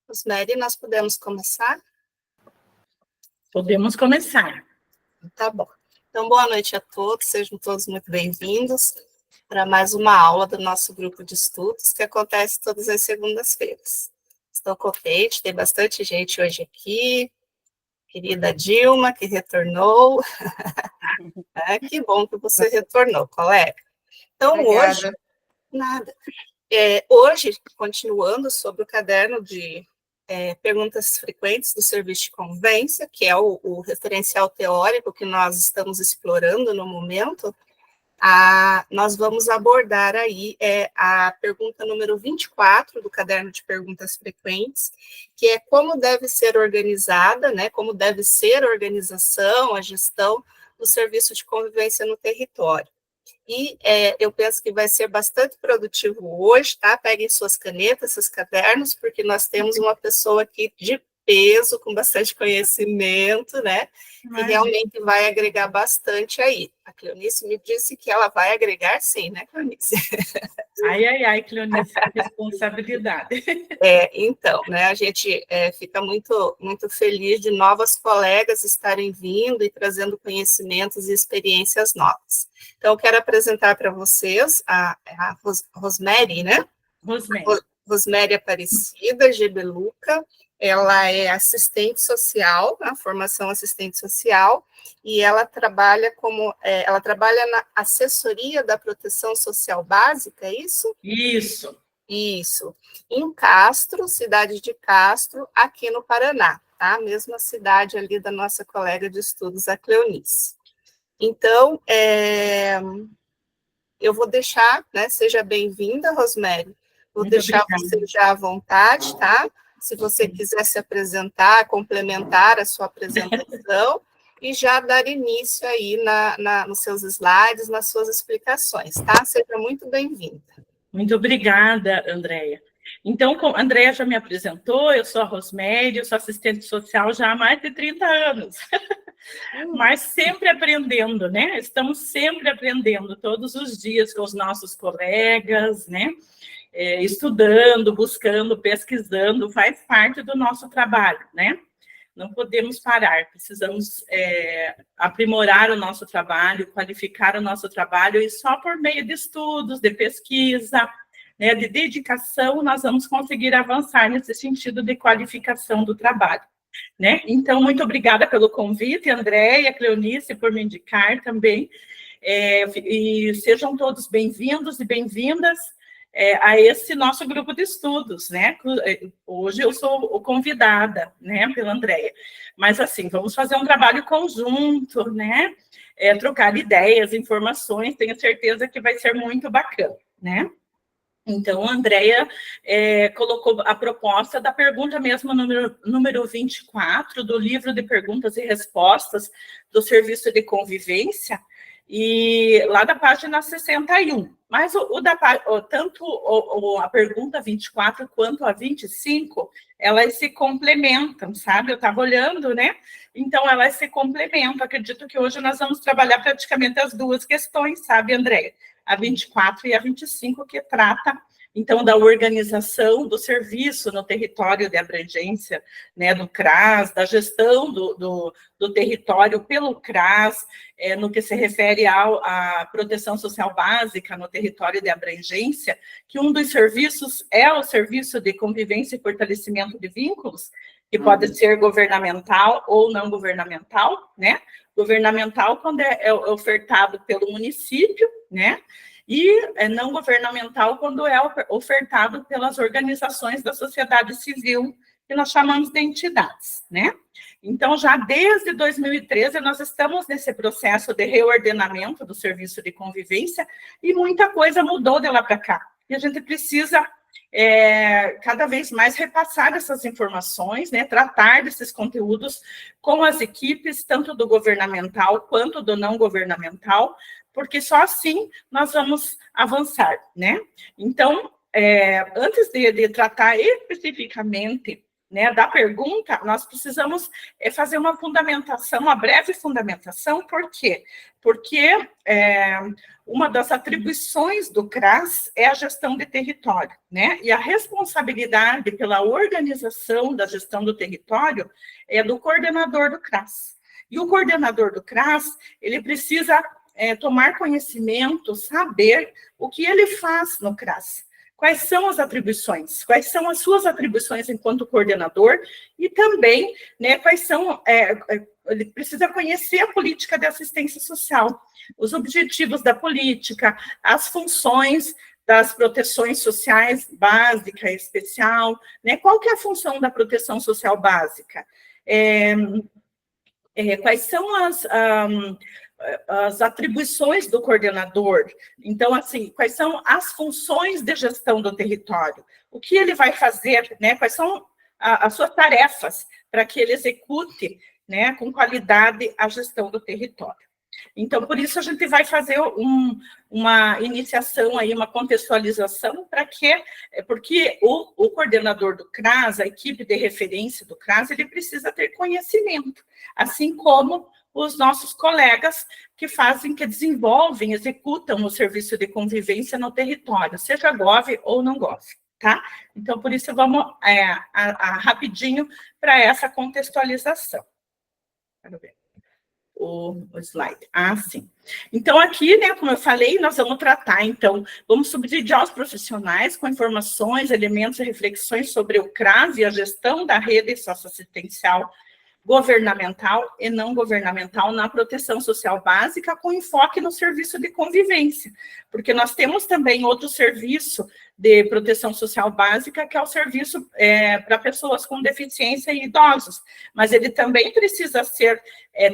Rosemary, nós podemos começar? Podemos começar. Tá bom. Então, boa noite a todos, sejam todos muito bem-vindos para mais uma aula do nosso grupo de estudos, que acontece todas as segundas-feiras. Estou contente, tem bastante gente hoje aqui, querida Dilma, que retornou. Que bom que você retornou, colega. Então, Obrigada. hoje, nada. Hoje, continuando sobre o caderno de perguntas frequentes do serviço de convivência, que é o referencial teórico que nós estamos explorando no momento, nós vamos abordar aí a pergunta número 24 do caderno de perguntas frequentes, que é como deve ser organizada, né, como deve ser a organização, a gestão do serviço de convivência no território. E eu penso que vai ser bastante produtivo hoje, tá? Peguem suas canetas, seus cadernos, porque nós temos uma pessoa aqui de peso, com bastante conhecimento, né? Que realmente vai agregar bastante aí. A Cleonice me disse que ela vai agregar sim, né, Cleonice? Ai, Cleonice, responsabilidade. Então, né, a gente fica muito, muito feliz de novas colegas estarem vindo e trazendo conhecimentos e experiências novas. Então, eu quero apresentar para vocês a Rosemary, né? Rosemary Aparecida Gebeluca. Ela é assistente social, na formação assistente social, e ela trabalha na assessoria da proteção social básica, é isso? Isso, em Castro, cidade de Castro, aqui no Paraná, tá? A mesma cidade ali da nossa colega de estudos, a Cleonice. Então, eu vou deixar, né, seja bem-vinda, Rosemary, vou Muito deixar obrigada. você já à vontade, tá? Se você quiser se apresentar, complementar a sua apresentação e já dar início aí nos seus slides, nas suas explicações, tá? Seja muito bem-vinda. Muito obrigada, Andréia. Então, como a Andréia já me apresentou, eu sou a Rosemary, eu sou assistente social já há mais de 30 anos. Mas sempre aprendendo, né? Estamos sempre aprendendo, todos os dias com os nossos colegas, né? Estudando, buscando, pesquisando, faz parte do nosso trabalho, né? Não podemos parar, precisamos aprimorar o nosso trabalho, qualificar o nosso trabalho, e só por meio de estudos, de pesquisa, né, de dedicação, nós vamos conseguir avançar nesse sentido de qualificação do trabalho, né? Então, muito obrigada pelo convite, Andréia, Cleonice, por me indicar também, e sejam todos bem-vindos e bem-vindas a esse nosso grupo de estudos, né? Hoje eu sou convidada, né, pela Andréia, mas assim, vamos fazer um trabalho conjunto, né? Trocar ideias, informações, tenho certeza que vai ser muito bacana, né? Então, a Andréia colocou a proposta da pergunta mesmo número 24 do livro de perguntas e respostas do Serviço de Convivência, e lá da página 61. Mas tanto a pergunta 24 quanto a 25, elas se complementam, sabe? Eu estava olhando, né? Então, elas se complementam. Acredito que hoje nós vamos trabalhar praticamente as duas questões, sabe, Andréia? A 24 e a 25, que trata, então, da organização do serviço no território de abrangência, né, do CRAS, da gestão do território pelo CRAS, no que se refere à proteção social básica no território de abrangência, que um dos serviços é o serviço de convivência e fortalecimento de vínculos, que pode ser governamental ou não governamental, né? Governamental quando é ofertado pelo município, né? E não governamental quando é ofertado pelas organizações da sociedade civil, que nós chamamos de entidades, né? Então, já desde 2013, nós estamos nesse processo de reordenamento do serviço de convivência, e muita coisa mudou de lá para cá. E a gente precisa cada vez mais repassar essas informações, né, tratar desses conteúdos com as equipes, tanto do governamental quanto do não governamental, porque só assim nós vamos avançar, né? Então, antes de tratar especificamente né, da pergunta, nós precisamos fazer uma fundamentação, uma breve fundamentação. Por quê? Porque uma das atribuições do CRAS é a gestão de território, né? E a responsabilidade pela organização da gestão do território é do coordenador do CRAS. E o coordenador do CRAS, ele precisa tomar conhecimento, saber o que ele faz no CRAS. Quais são as atribuições? Quais são as suas atribuições enquanto coordenador? E também, né, quais são... ele precisa conhecer a política de assistência social, os objetivos da política, as funções das proteções sociais básica e especial, né? Qual que é a função da proteção social básica? Quais são as atribuições do coordenador? Então, assim, quais são as funções de gestão do território? O que ele vai fazer, né? Quais são as suas tarefas para que ele execute, né, com qualidade a gestão do território? Então, por isso, a gente vai fazer uma iniciação aí, uma contextualização, porque o coordenador do CRAS, a equipe de referência do CRAS, ele precisa ter conhecimento, assim como os nossos colegas que desenvolvem, executam o serviço de convivência no território, seja GOV ou não GOV, tá? Então, por isso, vamos rapidinho para essa contextualização. Quero ver o slide. Sim. Então, aqui, né, como eu falei, nós vamos tratar, então, vamos subsidiar os profissionais com informações, elementos e reflexões sobre o CRAS e a gestão da rede socioassistencial governamental e não governamental na proteção social básica, com enfoque no serviço de convivência, porque nós temos também outro serviço de proteção social básica, que é o serviço para pessoas com deficiência e idosos, mas ele também precisa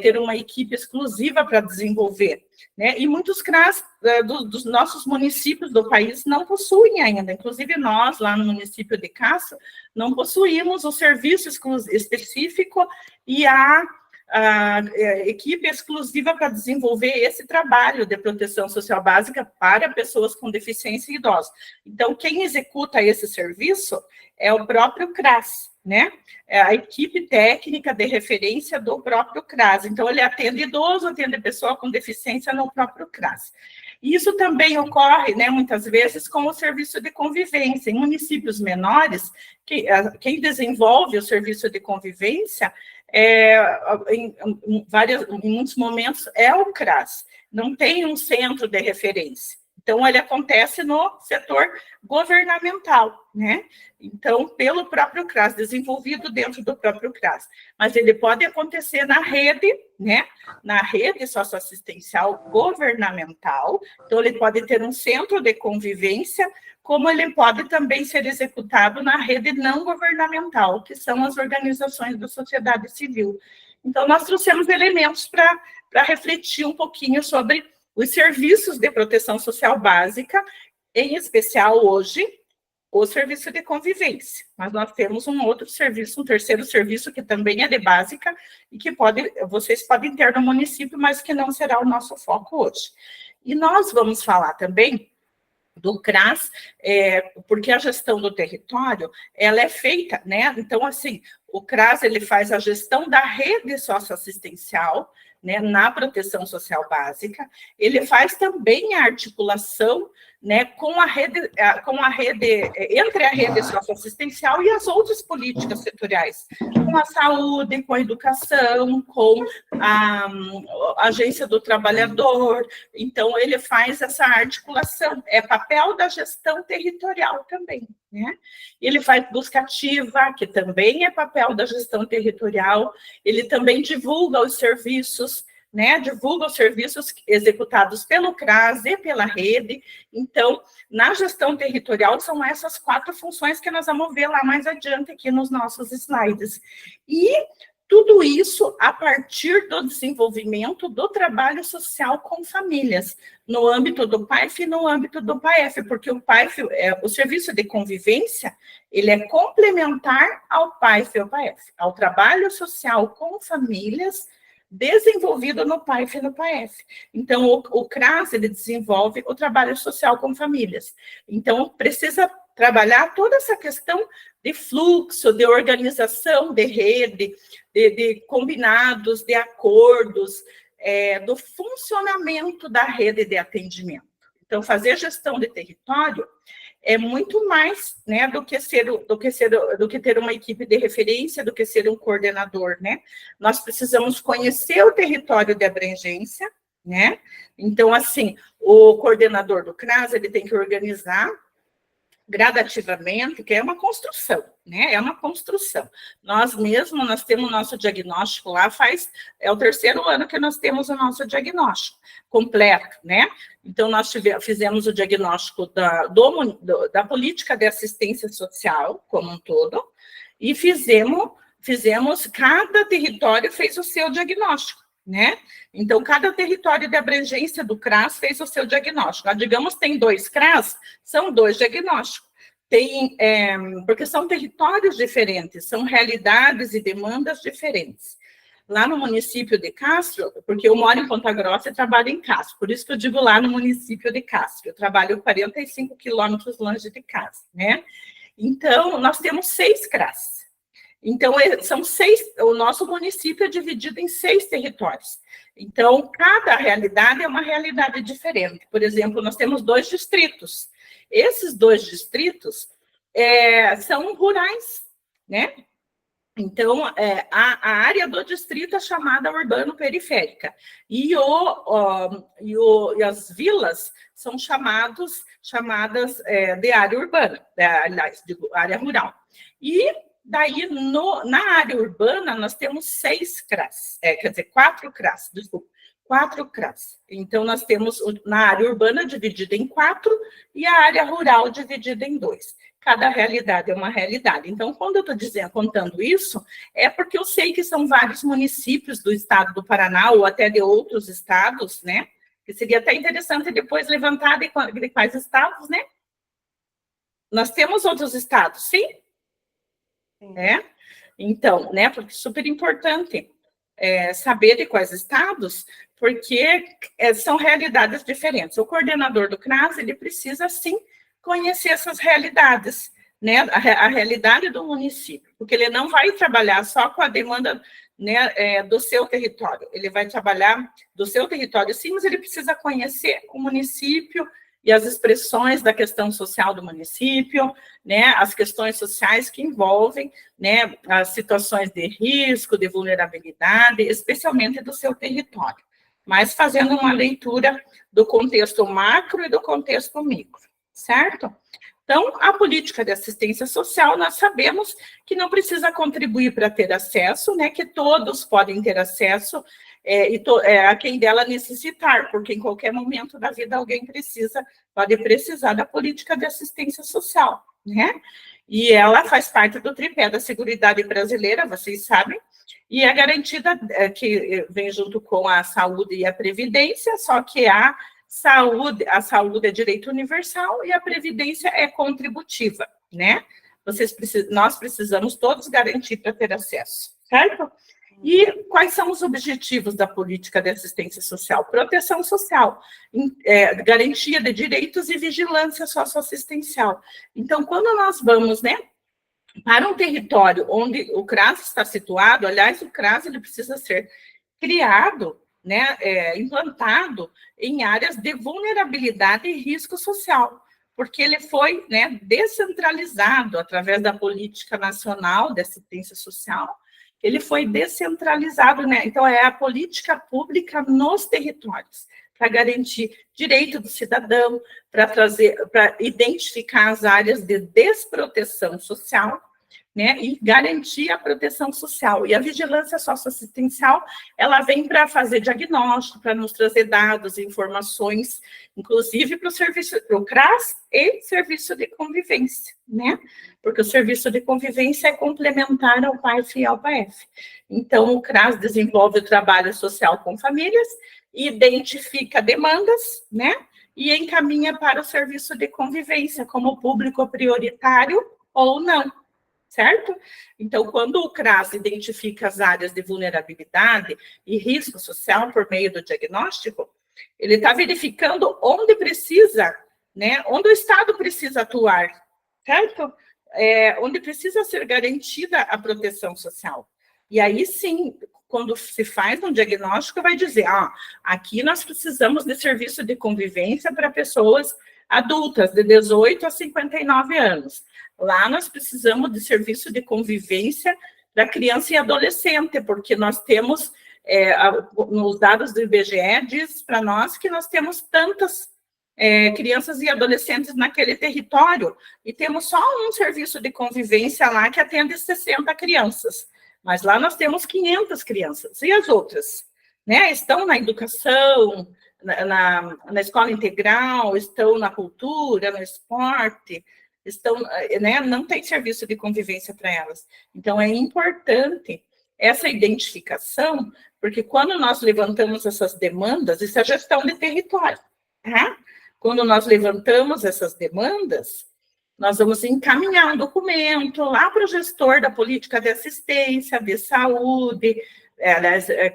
ter uma equipe exclusiva para desenvolver, né? E muitos CRAS dos nossos municípios do país não possuem ainda, inclusive nós, lá no município de Castro, não possuímos o serviço específico e a equipe exclusiva para desenvolver esse trabalho de proteção social básica para pessoas com deficiência e idosos. Então, quem executa esse serviço é o próprio CRAS, né? É a equipe técnica de referência do próprio CRAS. Então, ele atende idoso, atende pessoa com deficiência no próprio CRAS. E isso também ocorre, né, muitas vezes, com o serviço de convivência. Em municípios menores, quem desenvolve o serviço de convivência, em muitos momentos, é o CRAS. Não tem um centro de referência. Então, ele acontece no setor governamental, né? Então, pelo próprio CRAS, desenvolvido dentro do próprio CRAS. Mas ele pode acontecer na rede, né? Na rede socioassistencial governamental. Então, ele pode ter um centro de convivência, como ele pode também ser executado na rede não governamental, que são as organizações da sociedade civil. Então, nós trouxemos elementos para refletir um pouquinho sobre os serviços de proteção social básica, em especial hoje, o serviço de convivência. Mas nós temos um outro serviço, um terceiro serviço, que também é de básica, e que vocês podem ter no município, mas que não será o nosso foco hoje. E nós vamos falar também do CRAS, porque a gestão do território, ela é feita, né? Então, assim, o CRAS, ele faz a gestão da rede socioassistencial, né, na proteção social básica, ele faz também a articulação, né, com a rede, entre a rede socioassistencial e as outras políticas setoriais, com a saúde, com a educação, com a agência do trabalhador. Então, ele faz essa articulação, é papel da gestão territorial também, né? Ele faz busca ativa, que também é papel da gestão territorial, ele também divulga os serviços, né, divulga os serviços executados pelo CRAS e pela rede. Então, na gestão territorial, são essas 4 funções que nós vamos ver lá mais adiante aqui nos nossos slides. E tudo isso a partir do desenvolvimento do trabalho social com famílias, no âmbito do PAIF e no âmbito do PAEF, porque o PAIF, o serviço de convivência, ele é complementar ao PAIF e ao PAEF, ao trabalho social com famílias, desenvolvido no PAIF e no PAEF. Então, o CRAS, ele desenvolve o trabalho social com famílias. Então, precisa trabalhar toda essa questão de fluxo, de organização de rede, de combinados, de acordos, do funcionamento da rede de atendimento. Então, fazer gestão de território é muito mais, né, do que ter uma equipe de referência, do que ser um coordenador, né? Nós precisamos conhecer o território de abrangência, né? Então, assim, o coordenador do CRAS, ele tem que organizar gradativamente, que é uma construção, né? É uma construção. Nós temos o nosso diagnóstico lá, é o 3º ano que nós temos o nosso diagnóstico completo, né? Então, nós fizemos o diagnóstico da política de assistência social como um todo, e cada território fez o seu diagnóstico, né? Então, cada território de abrangência do CRAS fez o seu diagnóstico. Nós, digamos, tem 2 CRAS, são 2 diagnósticos. Porque são territórios diferentes, são realidades e demandas diferentes. Lá no município de Castro, porque eu moro em Ponta Grossa e trabalho em Castro, por isso que eu digo lá no município de Castro. Eu trabalho 45 quilômetros longe de casa, né? Então, nós temos 6 CRAS. Então, o nosso município é dividido em 6 territórios. Então, cada realidade é uma realidade diferente. Por exemplo, nós temos 2 distritos. Esses 2 distritos são rurais, né? Então, a área do distrito é chamada urbano-periférica. E as vilas são chamadas de área urbana, aliás, digo, área rural. E daí, na área urbana, nós temos 6 CRAS, 4 CRAS, desculpa, 4 CRAS. Então, nós temos na área urbana dividida em 4 e a área rural dividida em 2. Cada realidade é uma realidade. Então, quando eu estou contando isso, é porque eu sei que são vários municípios do estado do Paraná, ou até de outros estados, né? Que seria até interessante depois levantar de quais estados, né? Nós temos outros estados, sim? Né? Então, né, porque é super importante saber de quais estados, porque são realidades diferentes. O coordenador do CRAS, ele precisa, sim, conhecer essas realidades, né, a realidade do município, porque ele não vai trabalhar só com a demanda, né, do seu território, ele vai trabalhar do seu território, sim, mas ele precisa conhecer o município e as expressões da questão social do município, né, as questões sociais que envolvem, né, as situações de risco, de vulnerabilidade, especialmente do seu território, mas fazendo uma leitura do contexto macro e do contexto micro, certo? Então, a política de assistência social, nós sabemos que não precisa contribuir para ter acesso, né, que todos podem ter acesso a quem dela necessitar, porque em qualquer momento da vida alguém pode precisar da política de assistência social, né? E ela faz parte do tripé da Seguridade Brasileira, vocês sabem, e é garantida que vem junto com a saúde e a previdência, só que a saúde é direito universal e a previdência é contributiva, né? Nós precisamos todos garantir para ter acesso, certo? E quais são os objetivos da política de assistência social? Proteção social, garantia de direitos e vigilância socioassistencial. Então, quando nós vamos, né, para um território onde o CRAS está situado, aliás, o CRAS ele precisa ser criado, né, implantado em áreas de vulnerabilidade e risco social, porque ele foi, né, descentralizado através da Política Nacional de Assistência Social, ele foi descentralizado, né? Então, é a política pública nos territórios, para garantir direito do cidadão, para identificar as áreas de desproteção social, né, e garantir a proteção social. E a vigilância socioassistencial, ela vem para fazer diagnóstico, para nos trazer dados, informações, inclusive para o CRAS e serviço de convivência, né? Porque o serviço de convivência é complementar ao PAEF e ao PAEF. Então, o CRAS desenvolve o trabalho social com famílias, identifica demandas, né? E encaminha para o serviço de convivência como público prioritário ou não. Certo? Então, quando o CRAS identifica as áreas de vulnerabilidade e risco social por meio do diagnóstico, ele está verificando onde precisa, né, onde o Estado precisa atuar, certo? Onde precisa ser garantida a proteção social. E aí, sim, quando se faz um diagnóstico, vai dizer, aqui nós precisamos de serviço de convivência para pessoas adultas, de 18 a 59 anos. Lá nós precisamos de serviço de convivência para criança e adolescente, porque nós temos, nos dados do IBGE, diz para nós que nós temos tantas crianças e adolescentes naquele território, e temos só um serviço de convivência lá que atende 60 crianças. Mas lá nós temos 500 crianças. E as outras? Né? Estão na educação, na escola integral, estão na cultura, no esporte, estão, né? Não tem serviço de convivência para elas. Então, é importante essa identificação, porque quando nós levantamos essas demandas, isso é gestão de território. Tá? Quando nós levantamos essas demandas, nós vamos encaminhar um documento lá para o gestor da política de assistência, de saúde,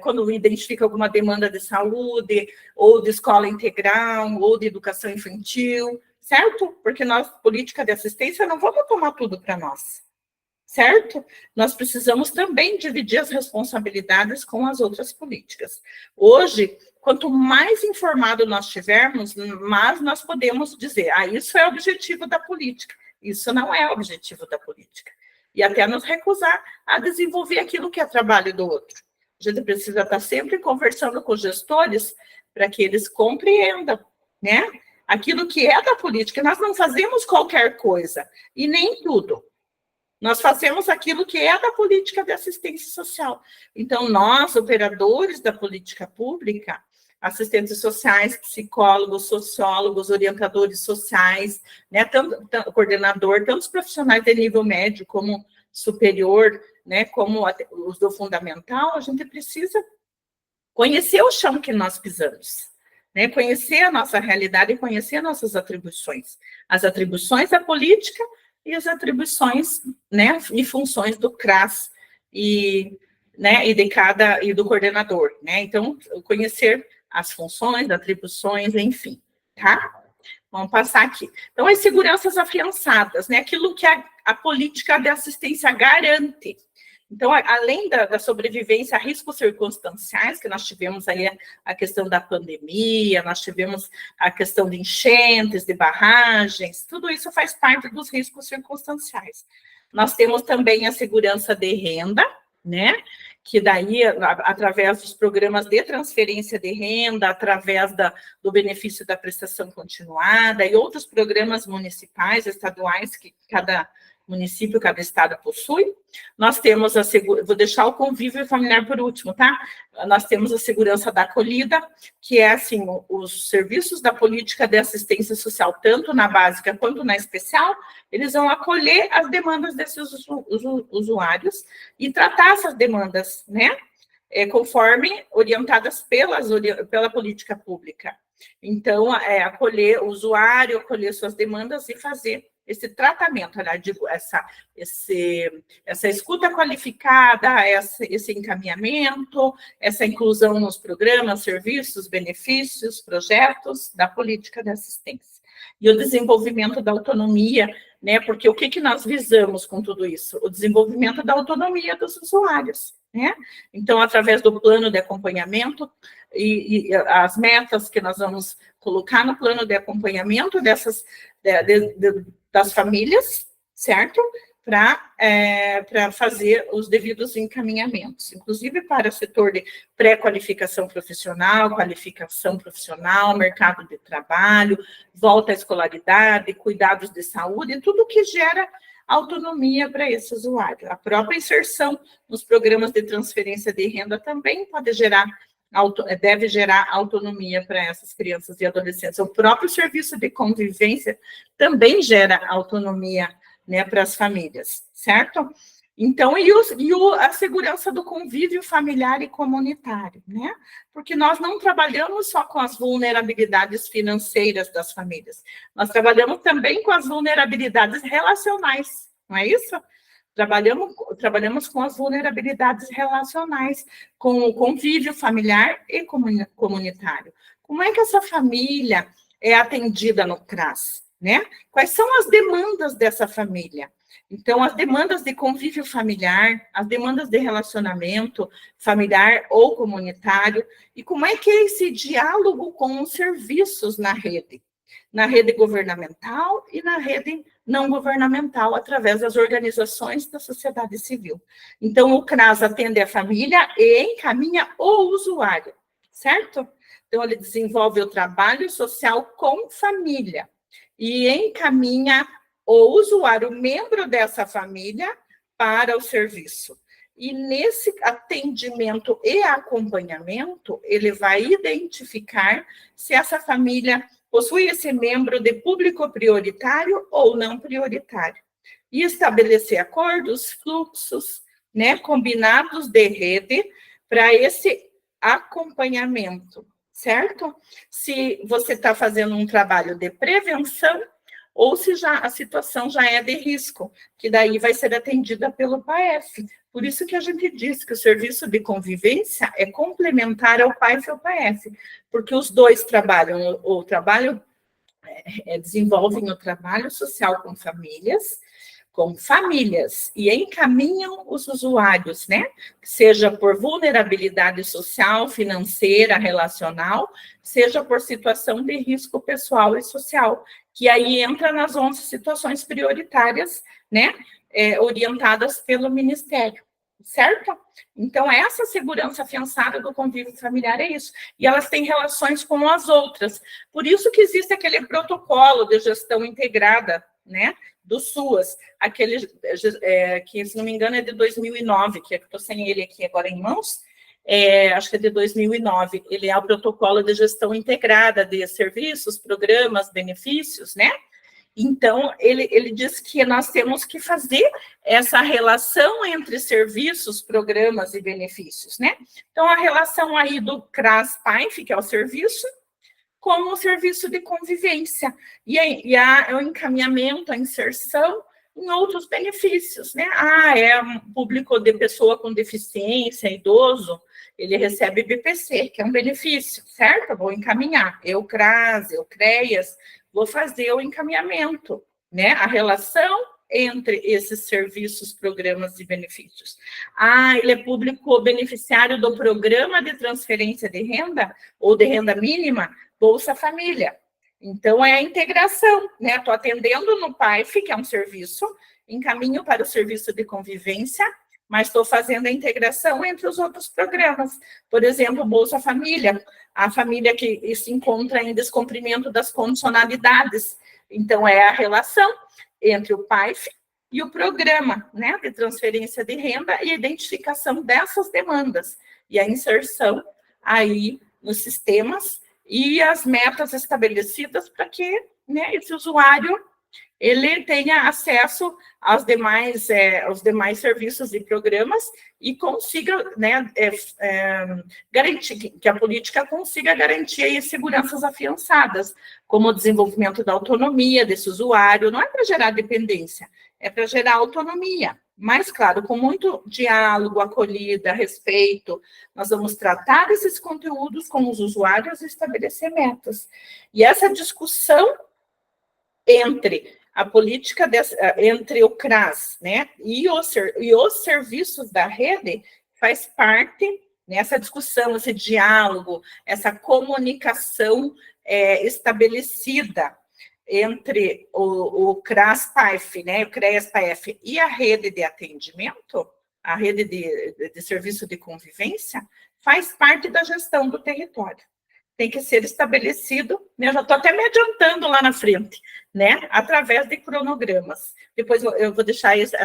quando identifica alguma demanda de saúde, ou de escola integral, ou de educação infantil, certo? Porque nós, política de assistência, não vamos tomar tudo para nós, certo? Nós precisamos também dividir as responsabilidades com as outras políticas. Hoje, quanto mais informado nós tivermos, mais nós podemos dizer, isso é o objetivo da política, isso não é o objetivo da política. E até nos recusar a desenvolver aquilo que é trabalho do outro. A gente precisa estar sempre conversando com os gestores para que eles compreendam, né? Aquilo que é da política. Nós não fazemos qualquer coisa, e nem tudo. Nós fazemos aquilo que é da política de assistência social. Então, nós, operadores da política pública, assistentes sociais, psicólogos, sociólogos, orientadores sociais, né, coordenador, tanto os profissionais de nível médio como superior, né, como os do fundamental, a gente precisa conhecer o chão que nós pisamos, né, conhecer a nossa realidade e conhecer nossas atribuições. As atribuições da política e as atribuições, né, e funções do CRAS e do coordenador, né? Então, conhecer as funções, atribuições, enfim, tá? Vamos passar aqui. Então, as seguranças afiançadas, né? Aquilo que a política de assistência garante. Então, além da sobrevivência a riscos circunstanciais, que nós tivemos aí a questão da pandemia, nós tivemos a questão de enchentes, de barragens, tudo isso faz parte dos riscos circunstanciais. Nós temos também a segurança de renda, né? Que daí, através dos programas de transferência de renda, através do benefício da prestação continuada e outros programas municipais, estaduais, que cada município, cada estado possui. Nós temos vou deixar o convívio familiar por último, tá? Nós temos a segurança da acolhida, que é, assim, os serviços da política de assistência social, tanto na básica quanto na especial, eles vão acolher as demandas desses usuários e tratar essas demandas, né? Conforme orientadas pela política pública. Então, acolher o usuário, acolher suas demandas e fazer esse tratamento, digo, essa escuta qualificada, esse encaminhamento, essa inclusão nos programas, serviços, benefícios, projetos da política de assistência. E o desenvolvimento da autonomia, né? Porque o que nós visamos com tudo isso? O desenvolvimento da autonomia dos usuários, né? Então, através do plano de acompanhamento e as metas que nós vamos colocar no plano de acompanhamento das famílias, certo? Para fazer os devidos encaminhamentos, inclusive para o setor de pré-qualificação profissional, qualificação profissional, mercado de trabalho, volta à escolaridade, cuidados de saúde, tudo que gera autonomia para esse usuário. A própria inserção nos programas de transferência de renda também deve gerar autonomia para essas crianças e adolescentes. O próprio serviço de convivência também gera autonomia, né, para as famílias, certo? Então, a segurança do convívio familiar e comunitário, né? Porque nós não trabalhamos só com as vulnerabilidades financeiras das famílias, nós trabalhamos também com as vulnerabilidades relacionais, não é isso? Trabalhamos com as vulnerabilidades relacionais, com o convívio familiar e comunitário. Como é que essa família é atendida no CRAS? né? Quais são as demandas dessa família? Então, as demandas de convívio familiar, as demandas de relacionamento familiar ou comunitário, e como é que é esse diálogo com os serviços na rede governamental e na rede não governamental, através das organizações da sociedade civil. Então, o CRAS atende a família e encaminha o usuário, certo? Então, ele desenvolve o trabalho social com família e encaminha o usuário, membro dessa família, para o serviço. E nesse atendimento e acompanhamento, ele vai identificar se essa família possui esse membro de público prioritário ou não prioritário. E estabelecer acordos, fluxos, né, combinados de rede para esse acompanhamento, certo? Se você está fazendo um trabalho de prevenção ou se já a situação já é de risco, que daí vai ser atendida pelo PAEF. Por isso que a gente diz que o serviço de convivência é complementar ao PAEF e ao PAEF, porque os dois trabalham, desenvolvem o trabalho social com famílias, e encaminham os usuários, né? Seja por vulnerabilidade social, financeira, relacional, seja por situação de risco pessoal e social, que aí entra nas 11 situações prioritárias, né? Orientadas pelo Ministério, certo? Então, essa segurança afiançada do convívio familiar é isso. E elas têm relações com as outras. Por isso que existe aquele protocolo de gestão integrada, né? Do SUAS, aquele que, se não me engano, é de 2009, que eu estou sem ele aqui agora em mãos, acho que é de 2009, ele é o protocolo de gestão integrada de serviços, programas, benefícios, né? Então, ele diz que nós temos que fazer essa relação entre serviços, programas e benefícios, né? Então, a relação aí do CRAS-PAIF, que é o serviço, com o serviço de convivência, e o encaminhamento, a inserção em outros benefícios, né? É um público de pessoa com deficiência, idoso, ele recebe BPC, que é um benefício, certo? Eu vou encaminhar, eu CRAS, eu CREAS, vou fazer o encaminhamento, né? A relação entre esses serviços, programas e benefícios. Ele é público beneficiário do programa de transferência de renda, ou de renda mínima, Bolsa Família. Então, é a integração, né? Estou atendendo no PAIF, que é um serviço, encaminho para o serviço de convivência, mas estou fazendo a integração entre os outros programas. Por exemplo, Bolsa Família, a família que se encontra em descumprimento das condicionalidades. Então, é a relação entre o PAIF e o programa, né, de transferência de renda e identificação dessas demandas. E a inserção aí nos sistemas e as metas estabelecidas para que, né, esse usuário ele tenha acesso aos demais serviços e programas e consiga, né, garantir que a política consiga garantir aí seguranças afiançadas, como o desenvolvimento da autonomia desse usuário. Não é para gerar dependência, é para gerar autonomia. Mas, claro, com muito diálogo, acolhida, respeito, nós vamos tratar desses conteúdos com os usuários e estabelecer metas. E essa discussão entre a política, entre o CRAS, né, e os serviços da rede, faz parte nessa discussão, esse diálogo, essa comunicação estabelecida entre o CRAS-PAIF, né, o CREAS-PAIF e a rede de atendimento, a rede de serviço de convivência, faz parte da gestão do território. Tem que ser estabelecido, né, eu já estou até me adiantando lá na frente, né, através de cronogramas. Depois eu vou deixar isso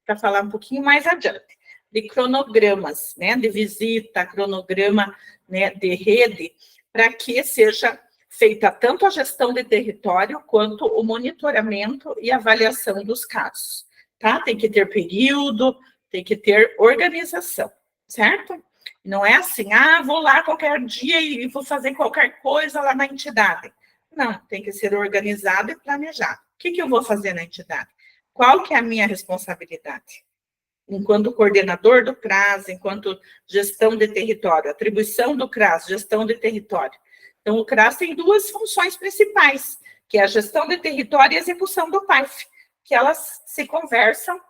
para falar um pouquinho mais adiante, de cronogramas, né, de visita, cronograma, né, de rede, para que seja feita tanto a gestão de território quanto o monitoramento e avaliação dos casos, tá? Tem que ter período, tem que ter organização, certo? Não é assim, vou lá qualquer dia e vou fazer qualquer coisa lá na entidade. Não, tem que ser organizado e planejado. O que eu vou fazer na entidade? Qual que é a minha responsabilidade? Enquanto coordenador do CRAS, enquanto gestão de território, atribuição do CRAS, gestão de território. Então, o CRAS tem duas funções principais, que é a gestão de território e execução do PAIF, que elas se conversam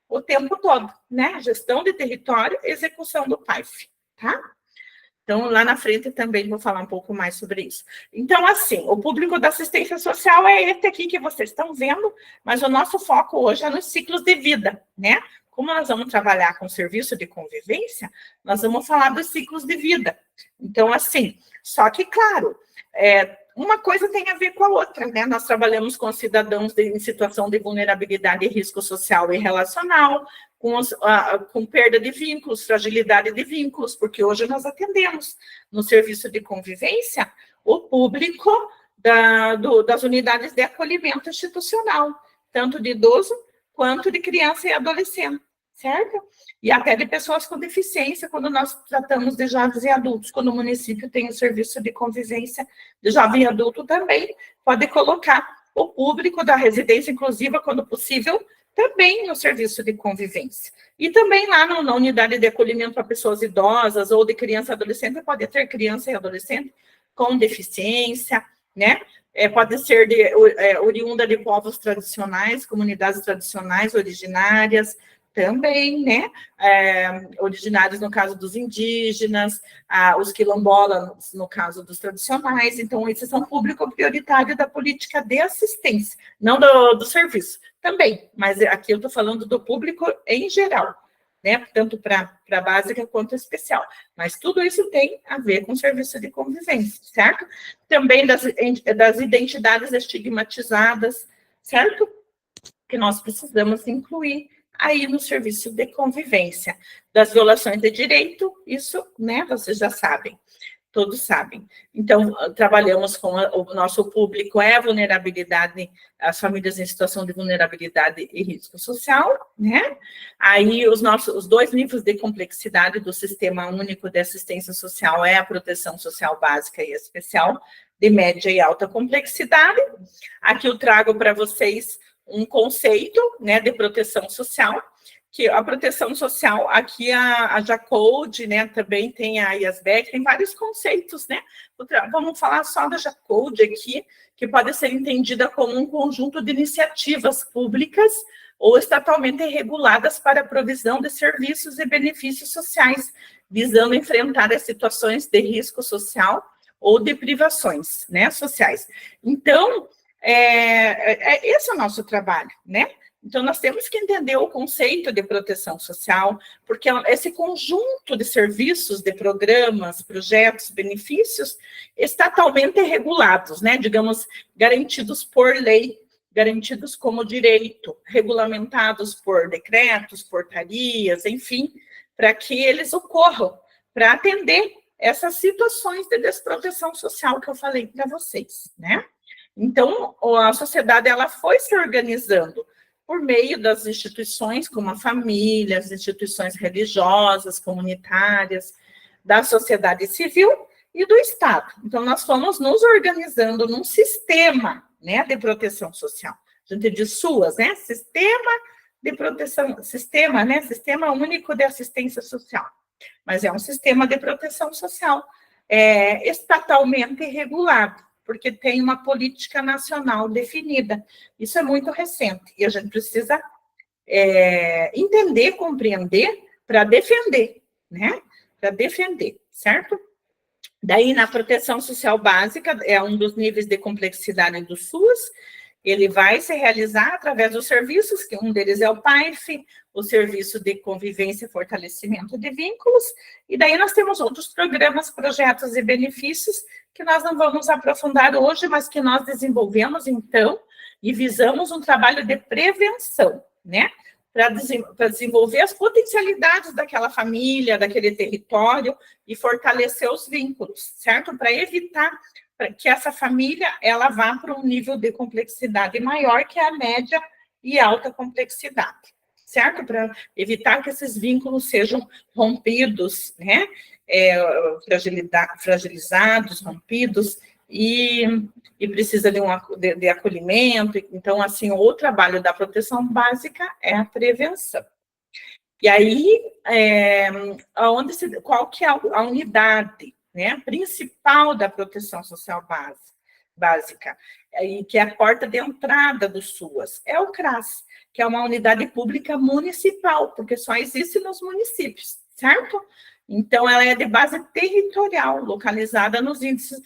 o tempo todo, né? Gestão de território e execução do PAIF, tá? Então, lá na frente também vou falar um pouco mais sobre isso. Então, assim, o público da assistência social é esse aqui que vocês estão vendo, mas o nosso foco hoje é nos ciclos de vida, né? Como nós vamos trabalhar com serviço de convivência, nós vamos falar dos ciclos de vida. Então, assim, só que, claro, uma coisa tem a ver com a outra, né? Nós trabalhamos com cidadãos em situação de vulnerabilidade e risco social e relacional, com perda de vínculos, fragilidade de vínculos, porque hoje nós atendemos no serviço de convivência o público das unidades de acolhimento institucional, tanto de idoso quanto de criança e adolescente, certo? E até de pessoas com deficiência, quando nós tratamos de jovens e adultos, quando o município tem o serviço de convivência de jovem e adulto também, pode colocar o público da residência inclusiva, quando possível, também no serviço de convivência. E também lá na unidade de acolhimento para pessoas idosas ou de criança e adolescente, pode ter criança e adolescente com deficiência, né? Pode ser oriunda de povos tradicionais, comunidades tradicionais originárias, também, né? Originários no caso dos indígenas, os quilombolas no caso dos tradicionais. Então, esses são público prioritário da política de assistência, não do serviço. Também, mas aqui eu estou falando do público em geral, né? Tanto para básica quanto especial. Mas tudo isso tem a ver com serviço de convivência, certo? Também das identidades estigmatizadas, certo? Que nós precisamos incluir aí no serviço de convivência. Das violações de direito, isso, né, vocês já sabem, todos sabem. Então, trabalhamos com o nosso público, a vulnerabilidade, as famílias em situação de vulnerabilidade e risco social, né? Aí, os 2 níveis de complexidade do Sistema Único de Assistência Social a proteção social básica e especial, de média e alta complexidade. Aqui eu trago para vocês um conceito, né, de proteção social, que a proteção social, aqui a Jacode, né, também tem a IASBEC, tem vários conceitos, né? Vamos falar só da Jacode aqui, que pode ser entendida como um conjunto de iniciativas públicas ou estatalmente reguladas para a provisão de serviços e benefícios sociais, visando enfrentar as situações de risco social ou de privações, né, sociais. Então, esse é o nosso trabalho, né? Então, nós temos que entender o conceito de proteção social, porque esse conjunto de serviços, de programas, projetos, benefícios, estatalmente regulados, né? Digamos, garantidos por lei, garantidos como direito, regulamentados por decretos, portarias, enfim, para que eles ocorram, para atender essas situações de desproteção social que eu falei para vocês, né? Então, a sociedade ela foi se organizando por meio das instituições, como a família, as instituições religiosas, comunitárias, da sociedade civil e do Estado. Então, nós fomos nos organizando num sistema, né, de proteção social. A gente diz SUAS, né? Sistema de proteção, né? Sistema Único de Assistência Social. Mas é um sistema de proteção social estatalmente regulado, porque tem uma política nacional definida. Isso é muito recente, e a gente precisa entender, compreender, para defender, né? Para defender, certo? Daí, na proteção social básica, é um dos níveis de complexidade do SUS, ele vai se realizar através dos serviços, que um deles é o PAIF, o Serviço de Convivência e Fortalecimento de Vínculos, e daí nós temos outros programas, projetos e benefícios que nós não vamos aprofundar hoje, mas que nós desenvolvemos, então, e visamos um trabalho de prevenção, né? Para desenvolver as potencialidades daquela família, daquele território, e fortalecer os vínculos, certo? Para evitar que essa família ela vá para um nível de complexidade maior que a média e alta complexidade, certo? Para evitar que esses vínculos sejam rompidos, né? Fragilizados, rompidos, e precisa de acolhimento. Então, assim, o trabalho da proteção básica é a prevenção. E aí, qual que é a unidade, né, principal da proteção social básica? básica, e que é a porta de entrada do SUAS, é o CRAS, que é uma unidade pública municipal, porque só existe nos municípios, certo? Então, ela é de base territorial, localizada nos índices,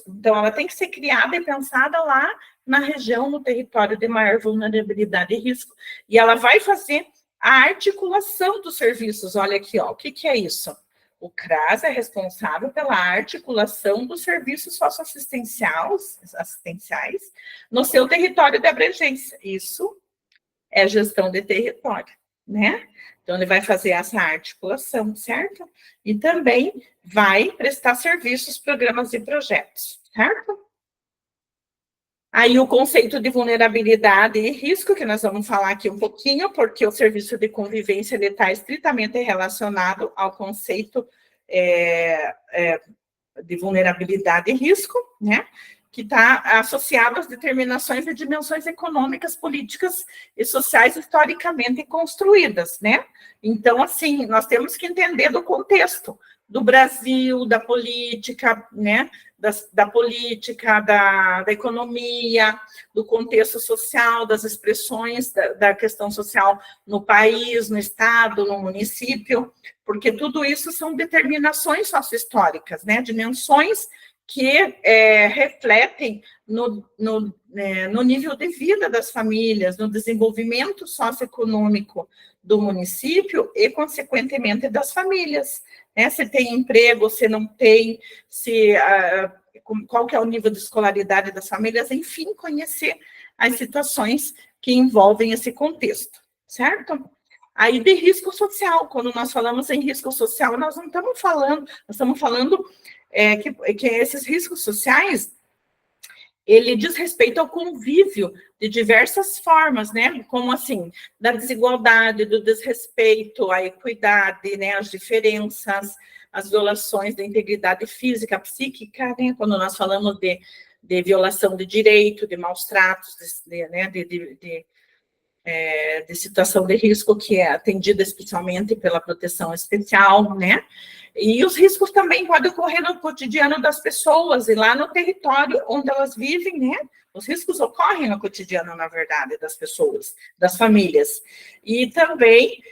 então, ela tem que ser criada e pensada lá na região, no território de maior vulnerabilidade e risco, e ela vai fazer a articulação dos serviços. Olha aqui, ó, o que é isso? O CRAS é responsável pela articulação dos serviços socioassistenciais no seu território de abrangência. Isso é gestão de território, né? Então, ele vai fazer essa articulação, certo? E também vai prestar serviços, programas e projetos, certo? Aí, o conceito de vulnerabilidade e risco, que nós vamos falar aqui um pouquinho, porque o serviço de convivência está estritamente relacionado ao conceito de vulnerabilidade e risco, né? Que está associado às determinações e dimensões econômicas, políticas e sociais historicamente construídas, né? Então, assim, nós temos que entender do contexto do Brasil, da política, né? Da política, da economia, do contexto social, das expressões da questão social no país, no estado, no município, porque tudo isso são determinações sociohistóricas, né? Dimensões que refletem no nível de vida das famílias, no desenvolvimento socioeconômico do município e, consequentemente, das famílias. Né? Se tem emprego, se não tem, qual que é o nível de escolaridade das famílias, enfim, conhecer as situações que envolvem esse contexto, certo? Aí, de risco social, quando nós falamos em risco social, nós não estamos falando, nós estamos falando que esses riscos sociais, ele diz respeito ao convívio de diversas formas, né? Como assim, da desigualdade, do desrespeito à equidade, né? As diferenças, as violações da integridade física, psíquica, né? Quando nós falamos de violação de direito, de maus tratos, de situação de risco que é atendida especialmente pela proteção especial, né? E os riscos também podem ocorrer no cotidiano das pessoas e lá no território onde elas vivem, né? Os riscos ocorrem no cotidiano, na verdade, das pessoas, das famílias. E também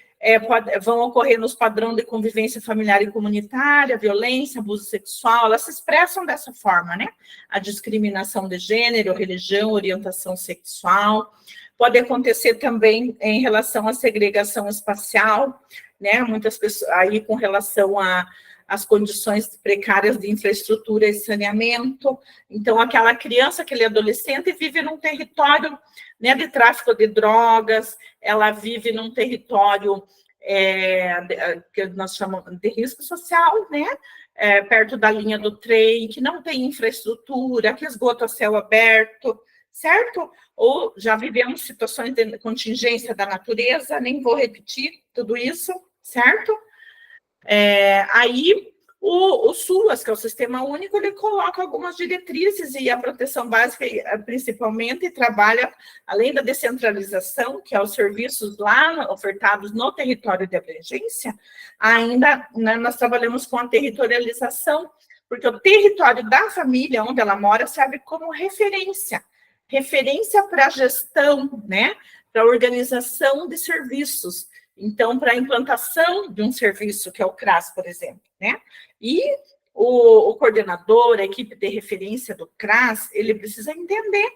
vão ocorrer nos padrões de convivência familiar e comunitária, violência, abuso sexual, elas se expressam dessa forma, né? A discriminação de gênero, religião, orientação sexual. Pode acontecer também em relação à segregação espacial, né? Muitas pessoas aí com relação às condições precárias de infraestrutura e saneamento. Então, aquela criança, aquele adolescente vive num território, né, de tráfico de drogas, ela vive num território que nós chamamos de risco social, né? Perto da linha do trem, que não tem infraestrutura, que esgoto a céu aberto, certo? Ou já vivemos situações de contingência da natureza, nem vou repetir tudo isso, certo? Aí, o SUAS, que é o Sistema Único, ele coloca algumas diretrizes e a proteção básica, principalmente, trabalha, além da descentralização, que é os serviços lá ofertados no território de abrangência, ainda, né, nós trabalhamos com a territorialização, porque o território da família onde ela mora serve como referência para a gestão, né, para a organização de serviços. Então, para a implantação de um serviço, que é o CRAS, por exemplo, né? E o coordenador, a equipe de referência do CRAS, ele precisa entender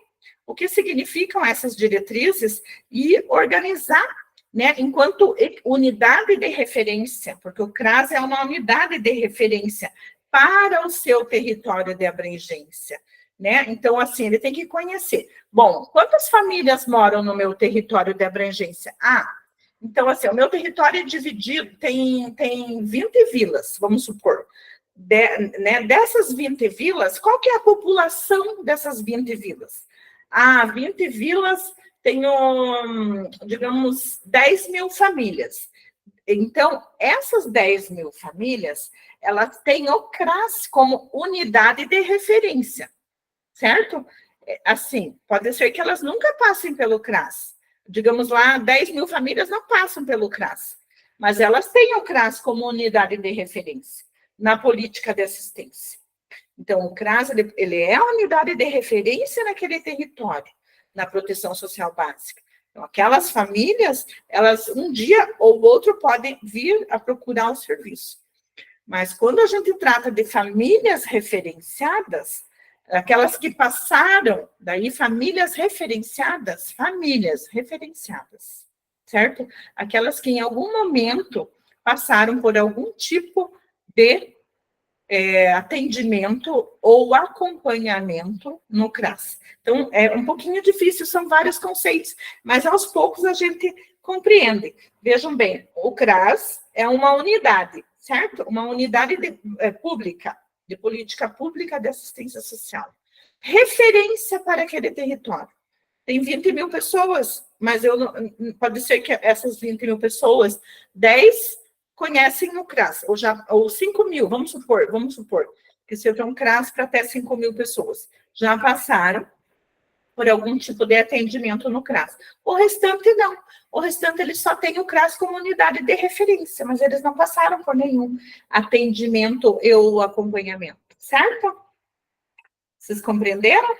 o que significam essas diretrizes e organizar, né, enquanto unidade de referência, porque o CRAS é uma unidade de referência para o seu território de abrangência, né? Então, assim, ele tem que conhecer. Bom, quantas famílias moram no meu território de abrangência? Então, assim, o meu território é dividido, tem 20 vilas, vamos supor. Né, dessas 20 vilas, qual que é a população dessas 20 vilas? 20 vilas tem, digamos, 10 mil famílias. Então, essas 10 mil famílias, elas têm o CRAS como unidade de referência, certo? Assim, pode ser que elas nunca passem pelo CRAS. Digamos lá, 10 mil famílias não passam pelo CRAS, mas elas têm o CRAS como unidade de referência na política de assistência. Então, o CRAS, ele é a unidade de referência naquele território, na proteção social básica. Então, aquelas famílias, elas um dia ou outro podem vir a procurar o serviço. Mas quando a gente trata de famílias referenciadas, aquelas que passaram, daí famílias referenciadas, certo? Aquelas que em algum momento passaram por algum tipo de atendimento ou acompanhamento no CRAS. Então, é um pouquinho difícil, são vários conceitos, mas aos poucos a gente compreende. Vejam bem, o CRAS é uma unidade, certo? Uma unidade pública, de política pública de assistência social. Referência para aquele território. Tem 20 mil pessoas, mas pode ser que essas 20 mil pessoas, 10 conhecem o CRAS, ou 5 mil, vamos supor, que seja um CRAS para até 5 mil pessoas. Já passaram por algum tipo de atendimento no CRAS. O restante não. O restante eles só têm o CRAS como unidade de referência, mas eles não passaram por nenhum atendimento ou acompanhamento, certo? Vocês compreenderam?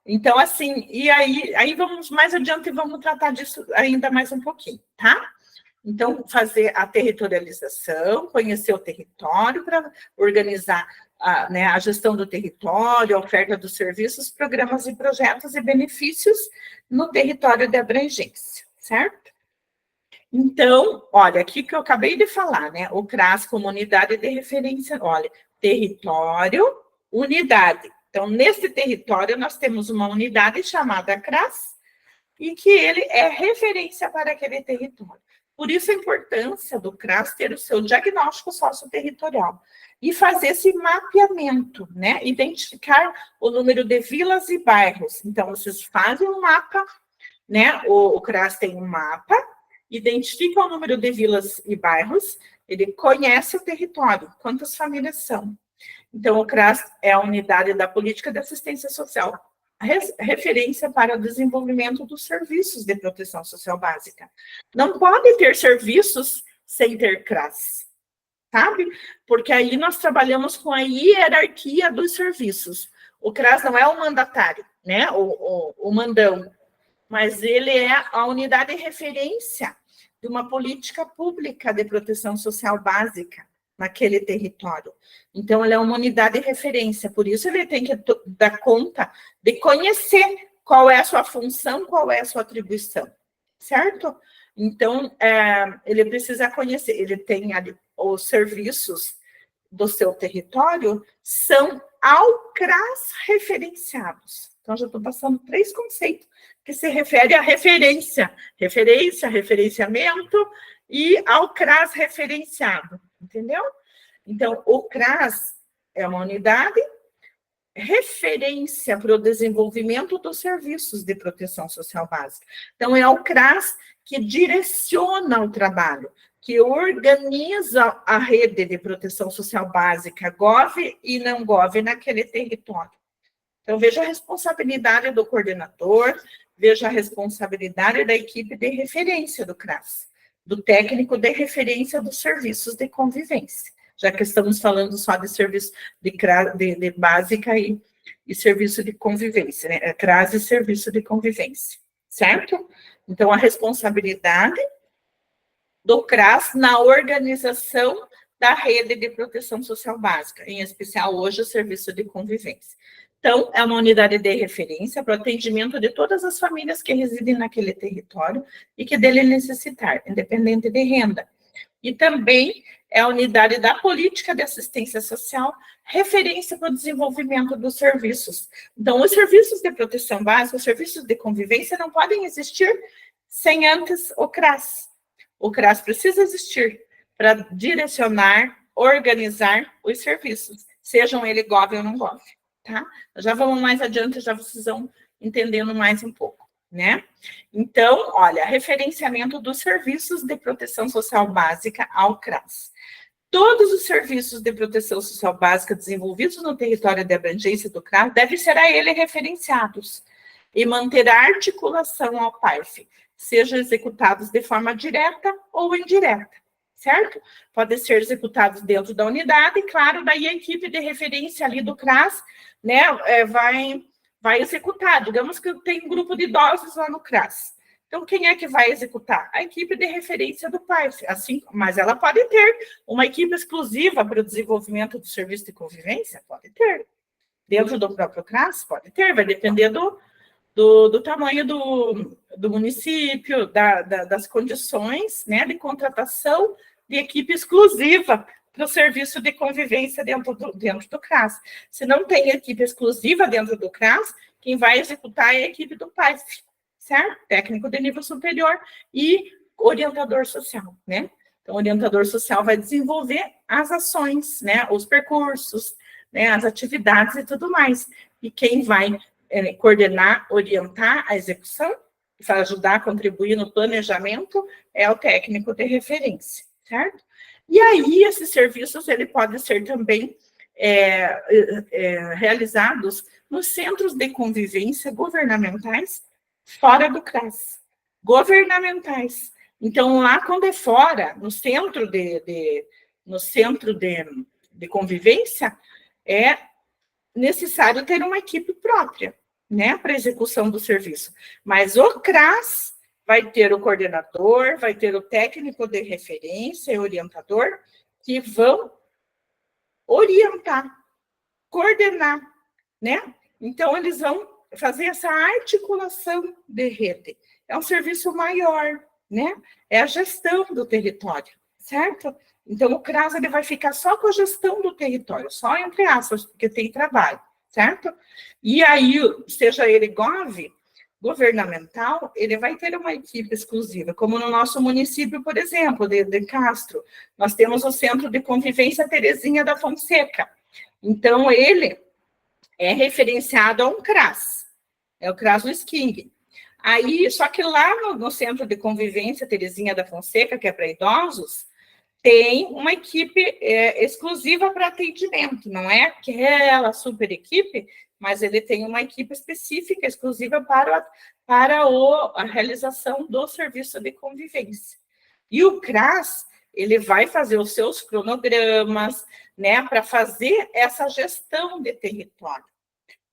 Então, assim, e aí vamos mais adiante, vamos tratar disso ainda mais um pouquinho, tá? Então, fazer a territorialização, conhecer o território para organizar a gestão do território, a oferta dos serviços, programas e projetos e benefícios no território de abrangência, certo? Então, olha, aqui que eu acabei de falar, né? O CRAS como unidade de referência, olha, território, unidade. Então, nesse território, nós temos uma unidade chamada CRAS e que ele é referência para aquele território. Por isso, a importância do CRAS ter o seu diagnóstico socioterritorial e fazer esse mapeamento, né? Identificar o número de vilas e bairros. Então, vocês fazem um mapa, né? O CRAS tem um mapa, identifica o número de vilas e bairros, ele conhece o território, quantas famílias são. Então, o CRAS é a unidade da política de assistência social, referência para o desenvolvimento dos serviços de proteção social básica. Não pode ter serviços sem ter CRAS, sabe? Porque aí nós trabalhamos com a hierarquia dos serviços. O CRAS não é o mandatário, né? O mandão, mas ele é a unidade de referência de uma política pública de proteção social básica naquele território. Então, ele é uma unidade de referência, por isso ele tem que dar conta de conhecer qual é a sua função, qual é a sua atribuição, certo? Então, ele precisa conhecer, ele tem ali os serviços do seu território, são ao CRAS referenciados. Então, já estou passando 3 conceitos que se refere à referência, referenciamento e ao CRAS referenciado. Entendeu? Então, o CRAS é uma unidade referência para o desenvolvimento dos serviços de proteção social básica. Então, é o CRAS que direciona o trabalho, que organiza a rede de proteção social básica, GOV e não GOV, naquele território. Então, veja a responsabilidade do coordenador, veja a responsabilidade da equipe de referência do CRAS, do técnico de referência dos serviços de convivência, já que estamos falando só de serviço de básica e serviço de convivência, né? CRAS e serviço de convivência, certo? Então, a responsabilidade do CRAS na organização da rede de proteção social básica, em especial hoje o serviço de convivência. Então, é uma unidade de referência para o atendimento de todas as famílias que residem naquele território e que dele necessitar, independente de renda. E também é a unidade da política de assistência social, referência para o desenvolvimento dos serviços. Então, os serviços de proteção básica, os serviços de convivência não podem existir sem antes o CRAS. O CRAS precisa existir para direcionar, organizar os serviços, sejam eles GOV ou não GOV. Tá? Já vamos mais adiante, já vocês vão entendendo mais um pouco, né? Então, olha, referenciamento dos serviços de proteção social básica ao CRAS. Todos os serviços de proteção social básica desenvolvidos no território de abrangência do CRAS devem ser a ele referenciados e manter a articulação ao PAIF, sejam executados de forma direta ou indireta, certo? Podem ser executados dentro da unidade, e claro, daí a equipe de referência ali do CRAS, né, vai executar. Digamos que tem um grupo de idosos lá no CRAS. Então, quem é que vai executar? A equipe de referência do PAIF, assim, mas ela pode ter uma equipe exclusiva para o desenvolvimento do serviço de convivência? Pode ter. Dentro do próprio CRAS? Pode ter, vai depender do tamanho do município, das condições, né, de contratação de equipe exclusiva para o serviço de convivência dentro do CRAS. Se não tem equipe exclusiva dentro do CRAS, quem vai executar é a equipe do PAIF, certo? Técnico de nível superior e orientador social, né? Então, o orientador social vai desenvolver as ações, né, os percursos, né, as atividades e tudo mais. E quem vai coordenar, orientar a execução, para ajudar a contribuir no planejamento, é o técnico de referência, certo? E aí, esses serviços, ele pode ser também realizados nos centros de convivência governamentais fora do CRAS. Governamentais. Então, lá quando é fora, no centro de convivência, é necessário ter uma equipe própria, né, para execução do serviço. Mas o CRAS vai ter o coordenador, vai ter o técnico de referência e orientador, que vão orientar, coordenar, né? Então, eles vão fazer essa articulação de rede. É um serviço maior, né? É a gestão do território, certo? Então, o CRAS ele vai ficar só com a gestão do território, só entre aspas, porque tem trabalho, certo? E aí, seja ele governamental, ele vai ter uma equipe exclusiva, como no nosso município, por exemplo, de Castro, nós temos o Centro de Convivência Terezinha da Fonseca. Então, ele é referenciado a um CRAS, é o CRAS Luiz King. Aí, só que lá no Centro de Convivência Terezinha da Fonseca, que é para idosos, tem uma equipe exclusiva para atendimento, não é aquela super equipe, mas ele tem uma equipe específica, exclusiva para a realização do serviço de convivência. E o CRAS, ele vai fazer os seus cronogramas, né, para fazer essa gestão de território.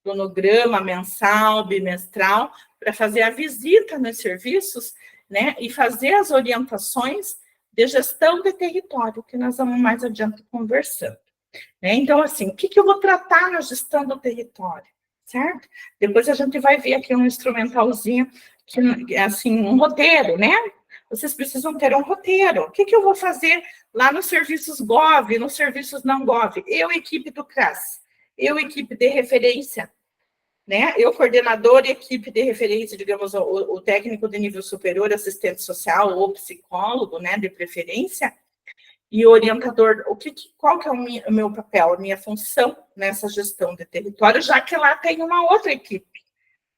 Cronograma mensal, bimestral, para fazer a visita nos serviços, né, e fazer as orientações de gestão de território, que nós vamos mais adiante conversando. Então, assim, o que eu vou tratar na gestão do território, certo? Depois a gente vai ver aqui um instrumentalzinho, que, assim, um roteiro, né? Vocês precisam ter um roteiro. O que eu vou fazer lá nos serviços GOV, nos serviços não GOV? Eu, equipe do CRAS, eu, equipe de referência, né? Eu, coordenador e equipe de referência, digamos, o técnico de nível superior, assistente social ou psicólogo, né, de preferência, e orientador, qual que é o meu papel, a minha função nessa gestão de território, já que lá tem uma outra equipe,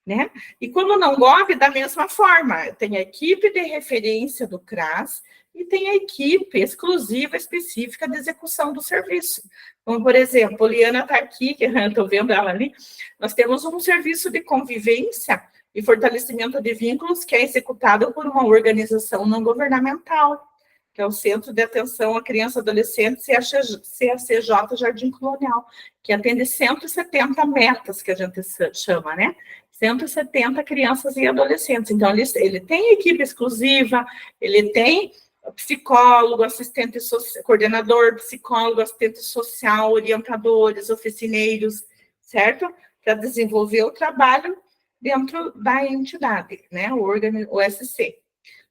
né? E quando não GOV, da mesma forma, tem a equipe de referência do CRAS e tem a equipe exclusiva, específica de execução do serviço. Como, por exemplo, a Liana está aqui, que eu estou vendo ela ali, nós temos um serviço de convivência e fortalecimento de vínculos que é executado por uma organização não governamental, que é o Centro de Atenção à Criança e Adolescente, CACJ Jardim Colonial, que atende 170 metas, que a gente chama, né? 170 crianças e adolescentes. Então, ele tem equipe exclusiva, ele tem psicólogo, assistente social, coordenador, psicólogo, assistente social, orientadores, oficineiros, certo? Para desenvolver o trabalho dentro da entidade, né? O SC.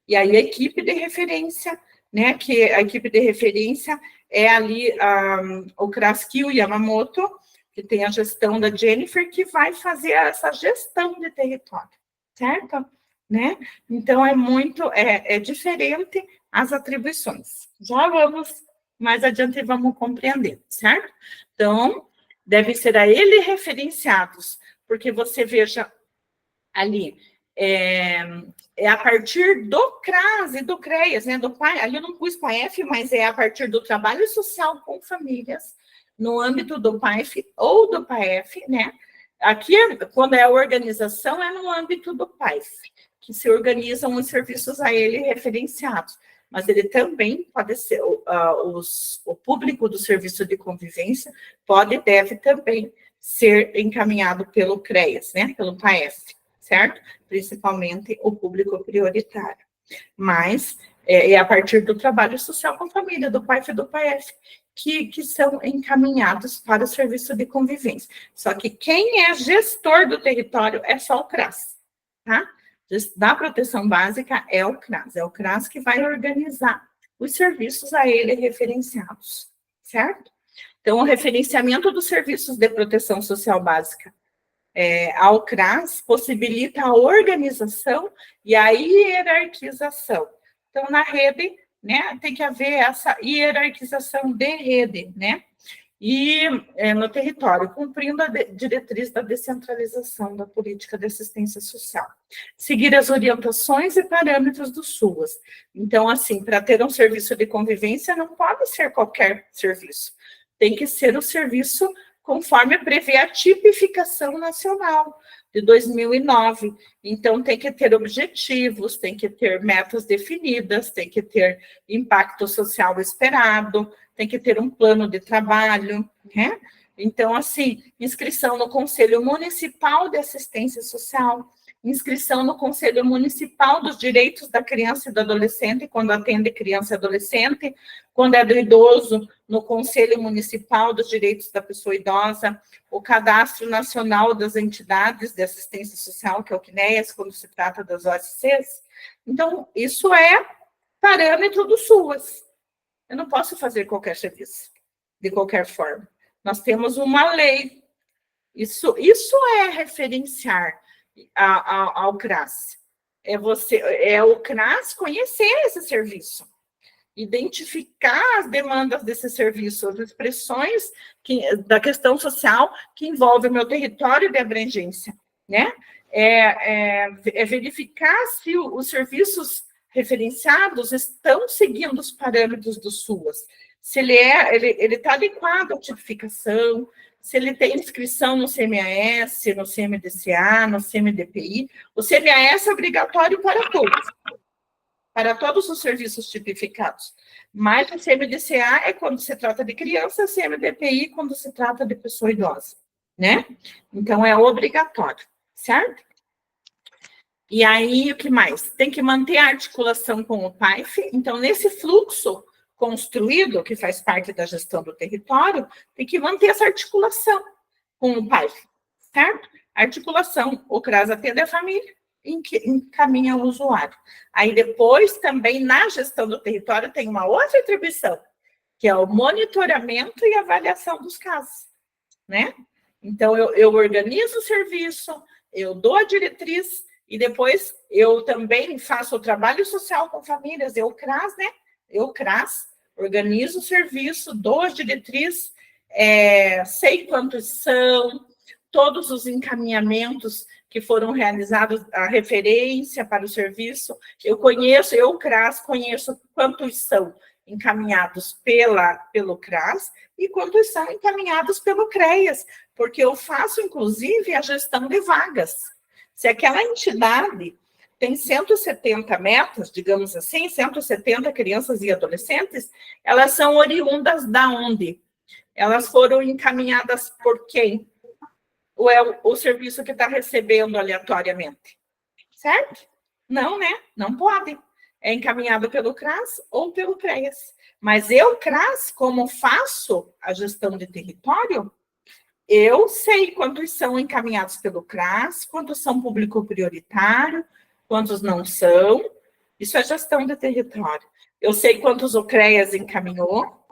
E aí, a equipe de referência, né, que a equipe de referência é ali o Kraskio Yamamoto, que tem a gestão da Jennifer, que vai fazer essa gestão de território, certo? Né? Então, é diferente as atribuições. Já vamos mais adiante e vamos compreender, certo? Então, devem ser a ele referenciados, porque você veja ali, é a partir do CRAS e do CREAS, né, do PAI, ali eu não pus PAEF, mas é a partir do trabalho social com famílias, no âmbito do PAEF ou do PAEF, né, aqui, quando é a organização, é no âmbito do PAEF, que se organizam os serviços a ele referenciados, mas ele também pode ser, o público do serviço de convivência pode e deve também ser encaminhado pelo CREAS, né, pelo PAEF, certo? Principalmente o público prioritário. Mas é a partir do trabalho social com família, do PAEF e do PAEF, que são encaminhados para o serviço de convivência. Só que quem é gestor do território é só o CRAS, tá? Da proteção básica é o CRAS que vai organizar os serviços a ele referenciados, certo? Então, o referenciamento dos serviços de proteção social básica ao CRAS possibilita a organização e a hierarquização. Então, na rede, né, tem que haver essa hierarquização de rede, né? E no território, cumprindo a diretriz da descentralização da política de assistência social. Seguir as orientações e parâmetros do SUAS. Então, assim, para ter um serviço de convivência, não pode ser qualquer serviço. Tem que ser o serviço conforme prevê a tipificação nacional de 2009. Então, tem que ter objetivos, tem que ter metas definidas, tem que ter impacto social esperado, tem que ter um plano de trabalho, né? Então, assim, inscrição no Conselho Municipal de Assistência Social, inscrição no Conselho Municipal dos Direitos da Criança e do Adolescente, quando atende criança e adolescente, quando é do idoso, no Conselho Municipal dos Direitos da Pessoa Idosa, o Cadastro Nacional das Entidades de Assistência Social, que é o CNEAS, quando se trata das OSCs. Então, isso é parâmetro do SUAS. Eu não posso fazer qualquer serviço, de qualquer forma. Nós temos uma lei. Isso é referenciar ao CRAS. É o CRAS conhecer esse serviço, identificar as demandas desse serviço, as expressões da questão social que envolve o meu território de abrangência, né? Verificar se os serviços referenciados estão seguindo os parâmetros do SUAS, se ele está adequado à tipificação, se ele tem inscrição no CMAS, no CMDCA, no CMDPI. O CMAS é obrigatório para todos os serviços tipificados. Mas o CMDCA é quando se trata de criança, o CMDPI quando se trata de pessoa idosa, né? Então, é obrigatório, certo? E aí, o que mais? Tem que manter a articulação com o PAEF. Então, nesse fluxo construído, que faz parte da gestão do território, tem que manter essa articulação com o PAEF, certo? Articulação, o CRAS atende a família, encaminha o usuário. Aí, depois, também, na gestão do território, tem uma outra atribuição, que é o monitoramento e avaliação dos casos, né? Então, eu organizo o serviço, eu dou a diretriz, e depois eu também faço o trabalho social com famílias, eu CRAS, né? Eu CRAS, organizo o serviço, dou as diretrizes, sei quantos são, todos os encaminhamentos que foram realizados, a referência para o serviço, eu CRAS, conheço quantos são encaminhados pelo CRAS e quantos são encaminhados pelo CREAS, porque eu faço, inclusive, a gestão de vagas. Se aquela entidade tem 170 metas, digamos assim, 170 crianças e adolescentes, elas são oriundas da onde? Elas foram encaminhadas por quem? Ou é o serviço que está recebendo aleatoriamente? Certo? Não, né? Não pode. É encaminhado pelo CRAS ou pelo CREAS. Mas eu, CRAS, como faço a gestão de território, eu sei quantos são encaminhados pelo CRAS, quantos são público prioritário, quantos não são. Isso é gestão de território. Eu sei quantos o CREAS encaminhou.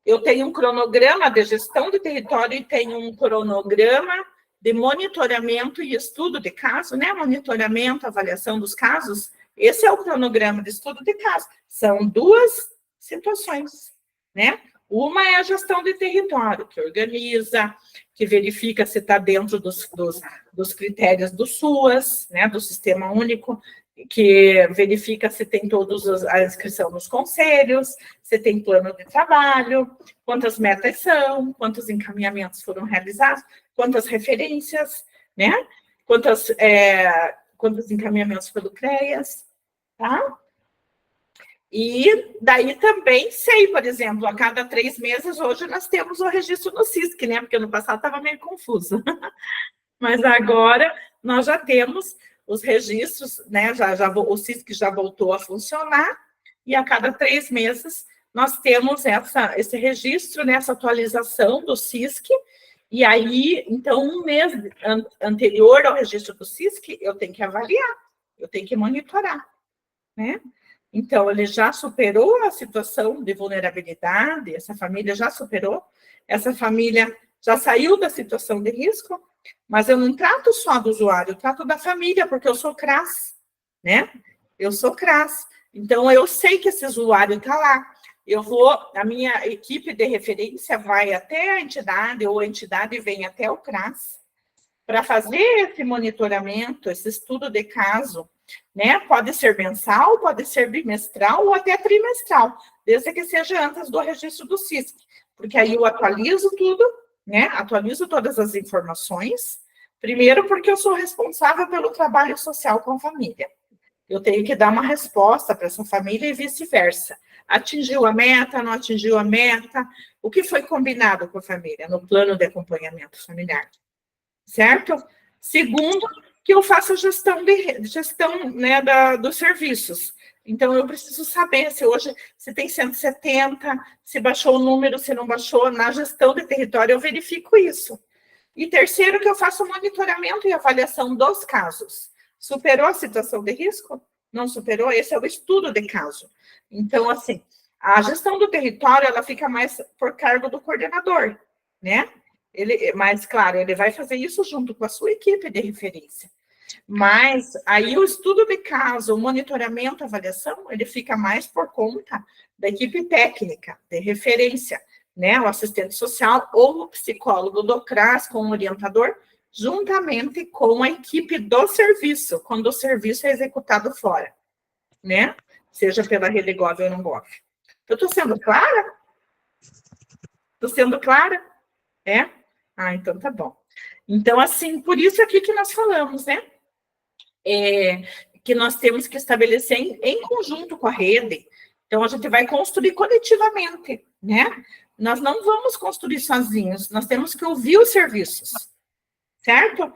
Eu tenho um cronograma de gestão de território e tenho um cronograma de monitoramento e estudo de caso, né? Monitoramento, avaliação dos casos. Esse é o cronograma de estudo de caso. São duas situações, né? Uma é a gestão de território, que organiza, que verifica se está dentro dos critérios do SUAS, né, do Sistema Único, que verifica se tem todos a inscrição nos conselhos, se tem plano de trabalho, quantas metas são, quantos encaminhamentos foram realizados, quantas referências, né, quantos encaminhamentos pelo CREAS, tá? E daí também sei, por exemplo, a cada 3 meses, hoje nós temos o registro no CISC, né? Porque no passado estava meio confuso. Mas agora nós já temos os registros, né? O CISC já voltou a funcionar, e a cada 3 meses nós temos esse registro, né? Essa atualização do CISC. E aí, então, um mês anterior ao registro do CISC, eu tenho que avaliar, eu tenho que monitorar, né? Então, ele já superou a situação de vulnerabilidade, essa família já superou, essa família já saiu da situação de risco, mas eu não trato só do usuário, eu trato da família, porque eu sou CRAS, né? Eu sou CRAS. Então, eu sei que esse usuário está lá. A minha equipe de referência vai até a entidade, ou a entidade vem até o CRAS, para fazer esse monitoramento, esse estudo de caso, né? Pode ser mensal, pode ser bimestral ou até trimestral, desde que seja antes do registro do CISC, porque aí eu atualizo tudo, né? Atualizo todas as informações, primeiro porque eu sou responsável pelo trabalho social com a família. Eu tenho que dar uma resposta para essa família e vice-versa. Atingiu a meta, não atingiu a meta, o que foi combinado com a família no plano de acompanhamento familiar, certo? Segundo, que eu faço a gestão, né, dos serviços. Então, eu preciso saber se tem 170, se baixou o número, se não baixou. Na gestão de território, eu verifico isso. E terceiro, que eu faço monitoramento e avaliação dos casos. Superou a situação de risco? Não superou? Esse é o estudo de caso. Então, assim, a gestão do território, ela fica mais por cargo do coordenador, né? Mas, claro, ele vai fazer isso junto com a sua equipe de referência. Mas aí o estudo de caso, o monitoramento, a avaliação, ele fica mais por conta da equipe técnica de referência, né? O assistente social ou o psicólogo do CRAS com o orientador, juntamente com a equipe do serviço, quando o serviço é executado fora, né? Seja pela rede Gov ou não Gov. Eu estou sendo clara? Estou sendo clara? É? Ah, então tá bom. Então, assim, por isso aqui que nós falamos, né? Que nós temos que estabelecer em conjunto com a rede. Então, a gente vai construir coletivamente, né? Nós não vamos construir sozinhos, nós temos que ouvir os serviços, certo?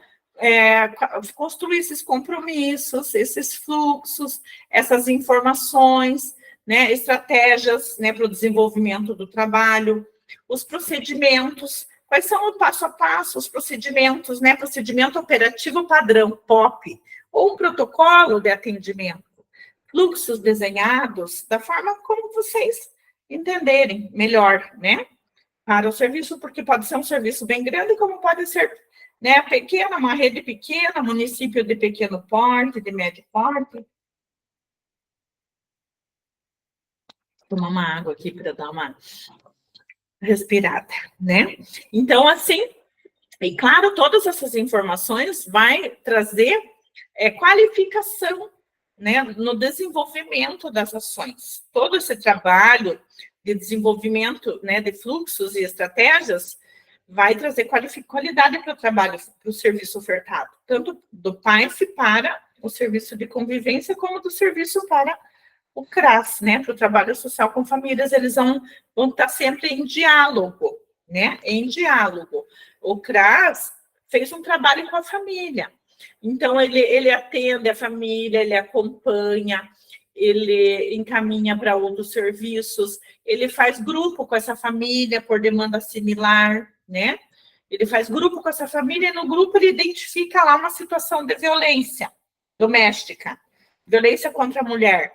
Construir esses compromissos, esses fluxos, essas informações, né? Estratégias, né, para o desenvolvimento do trabalho, os procedimentos. Quais são o passo a passo, os procedimentos, né? Procedimento operativo padrão, POP, ou um protocolo de atendimento, fluxos desenhados da forma como vocês entenderem melhor, né? Para o serviço, porque pode ser um serviço bem grande, como pode ser, né, pequena, uma rede pequena, município de pequeno porte, de médio porte. Vou tomar uma água aqui para dar uma respirada, né? Então, assim, e claro, todas essas informações vai trazer qualificação, né, no desenvolvimento das ações. Todo esse trabalho de desenvolvimento, né, de fluxos e estratégias vai trazer qualidade para o trabalho, para o serviço ofertado, tanto do PAEF para o serviço de convivência, como do serviço para o CRAS, né, para o trabalho social com famílias. Eles vão estar sempre em diálogo, né, em diálogo. O CRAS fez um trabalho com a família. Então, ele atende a família, ele acompanha, ele encaminha para outros serviços, ele faz grupo com essa família por demanda similar, né? Ele faz grupo com essa família e no grupo ele identifica lá uma situação de violência doméstica, violência contra a mulher.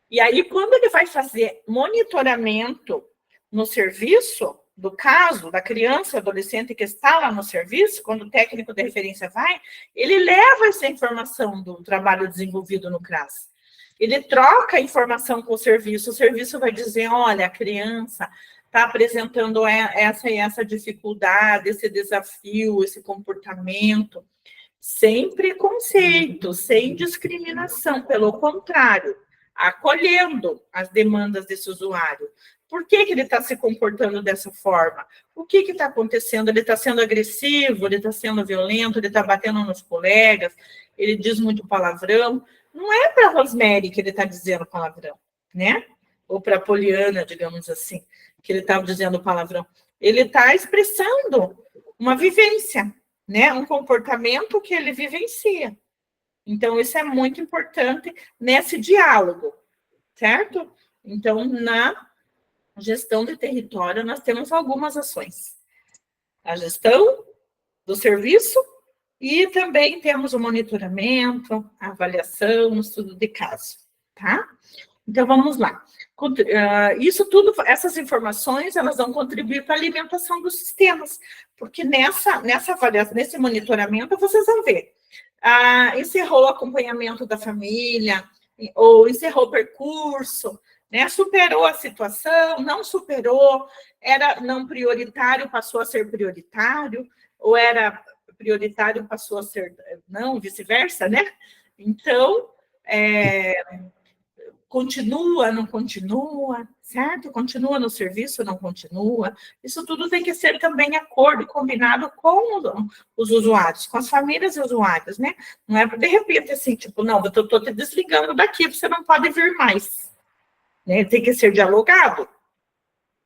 E aí, quando ele vai fazer monitoramento no serviço do caso, da criança, adolescente que está lá no serviço, quando o técnico de referência vai, ele leva essa informação do trabalho desenvolvido no CRAS. Ele troca a informação com o serviço vai dizer, olha, a criança está apresentando essa e essa dificuldade, esse desafio, esse comportamento, sem preconceito, sem discriminação, pelo contrário, acolhendo as demandas desse usuário. Por que ele está se comportando dessa forma? O que está acontecendo? Ele está sendo agressivo, ele está sendo violento, ele está batendo nos colegas, ele diz muito palavrão. Não é para a Rosemary que ele está dizendo palavrão, né? ou para Poliana, digamos assim, que ele estava dizendo palavrão. Ele está expressando uma vivência, né? Um comportamento que ele vivencia. Então, isso é muito importante nesse diálogo, certo? Então, na gestão de território, nós temos algumas ações. A gestão do serviço e também temos o monitoramento, a avaliação, o estudo de caso, tá? Então, vamos lá. Isso tudo, essas informações, elas vão contribuir para a alimentação dos sistemas, porque nessa avaliação, nesse monitoramento, vocês vão ver, encerrou o acompanhamento da família, ou encerrou o percurso, né? Superou a situação, não superou, era não prioritário, passou a ser prioritário, ou era prioritário, passou a ser não, vice-versa, né? Então, continua, não continua, certo? Continua no serviço, não continua. Isso tudo tem que ser também acordo, combinado com os usuários, com as famílias e usuários, né? Não é de repente assim, tipo, não, eu estou te desligando daqui, você não pode vir mais. Né? Tem que ser dialogado,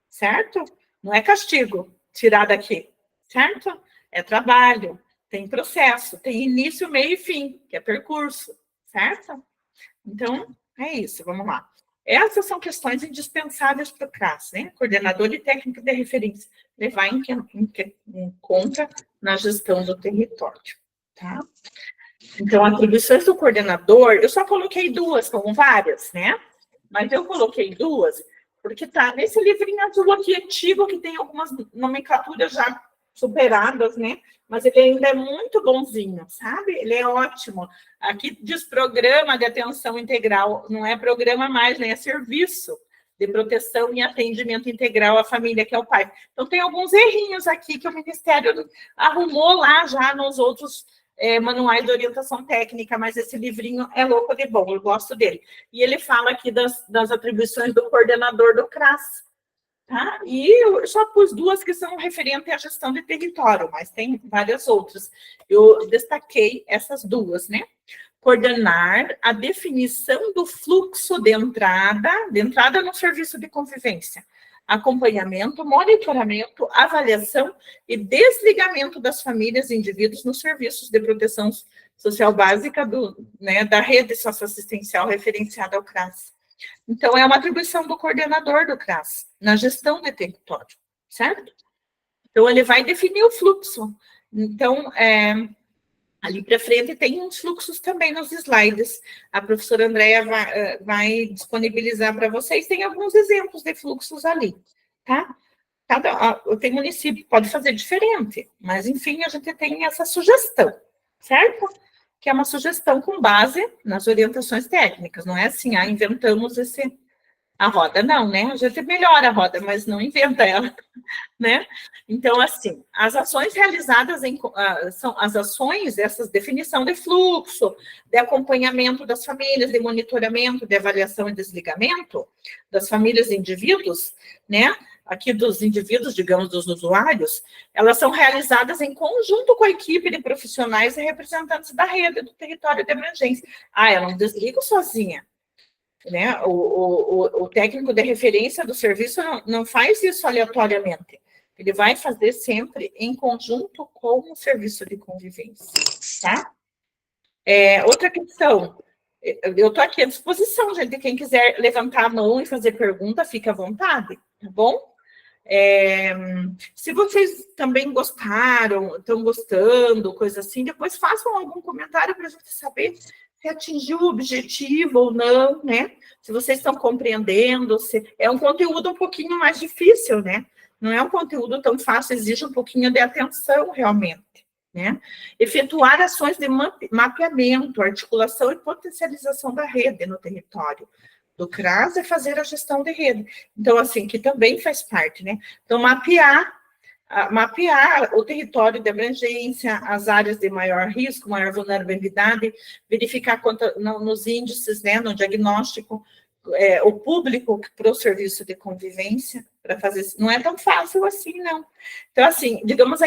certo? Não é castigo tirar daqui, certo? É trabalho, tem processo, tem início, meio e fim, que é percurso, certo? Então, é isso, vamos lá. Essas são questões indispensáveis para o CRAS, né? Coordenador e técnico de referência, levar em conta na gestão do território, tá? Então, atribuições do coordenador, eu só coloquei duas, são várias, né? Mas eu coloquei duas, porque tá nesse livrinho azul aqui antigo, que tem algumas nomenclaturas já superadas, né? Mas ele ainda é muito bonzinho, sabe? Ele é ótimo. Aqui diz programa de atenção integral, não é programa mais, né? É serviço de proteção e atendimento integral à família, que é o pai. Então, tem alguns errinhos aqui que o Ministério arrumou lá já nos outros manuais de orientação técnica, mas esse livrinho é louco de bom, eu gosto dele. E ele fala aqui das atribuições do coordenador do CRAS, tá? E eu só pus duas que são referentes à gestão de território, mas tem várias outras. Eu destaquei essas duas, né? Coordenar a definição do fluxo de entrada no serviço de convivência, acompanhamento, monitoramento, avaliação e desligamento das famílias e indivíduos nos serviços de proteção social básica da rede socioassistencial referenciada ao CRAS. Então, é uma atribuição do coordenador do CRAS, na gestão de território, certo? Então, ele vai definir o fluxo. Então, ali para frente tem uns fluxos também nos slides. A professora Andréia vai disponibilizar para vocês. Tem alguns exemplos de fluxos ali, tá? Tem município que pode fazer diferente, mas, enfim, a gente tem essa sugestão, certo? Que é uma sugestão com base nas orientações técnicas. Não é assim, inventamos a roda. Não, né? A gente melhora a roda, mas não inventa ela, né? Então, assim, as ações realizadas são as ações, essa definição de fluxo, de acompanhamento das famílias, de monitoramento, de avaliação e desligamento das famílias e indivíduos, né? Aqui dos indivíduos, digamos, dos usuários, elas são realizadas em conjunto com a equipe de profissionais e representantes da rede do território de abrangência. Eu não desligo sozinha. Né? O técnico de referência do serviço não faz isso aleatoriamente. Ele vai fazer sempre em conjunto com o serviço de convivência, tá? Outra questão, eu estou aqui à disposição, gente. Quem quiser levantar a mão e fazer pergunta, fique à vontade, tá bom? Se vocês também gostaram, estão gostando, coisa assim, depois façam algum comentário para a gente saber se atingiu o objetivo ou não, né? Se vocês estão compreendendo, é um conteúdo um pouquinho mais difícil, né? Não é um conteúdo tão fácil, exige um pouquinho de atenção, realmente, né? Efetuar ações de mapeamento, articulação e potencialização da rede no território do CRAS é fazer a gestão de rede. Então, assim, que também faz parte, né? Então, mapear o território de abrangência, as áreas de maior risco, maior vulnerabilidade, verificar nos índices, né, no diagnóstico, o público para o serviço de convivência, para fazer. Não é tão fácil assim, não. Então, assim, digamos,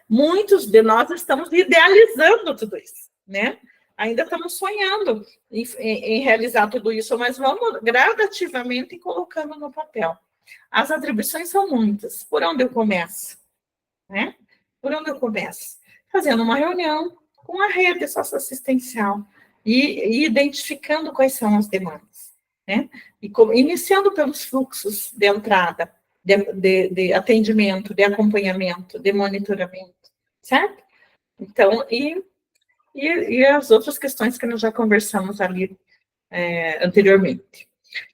muitos de nós estamos idealizando tudo isso, né? ainda estamos sonhando em realizar tudo isso, mas vamos gradativamente colocando no papel. As atribuições são muitas. Por onde eu começo? Né? Por onde eu começo? Fazendo uma reunião com a rede socioassistencial e identificando quais são as demandas, né? E iniciando pelos fluxos de entrada, de atendimento, de acompanhamento, de monitoramento, certo? Então, e as outras questões que nós já conversamos ali anteriormente.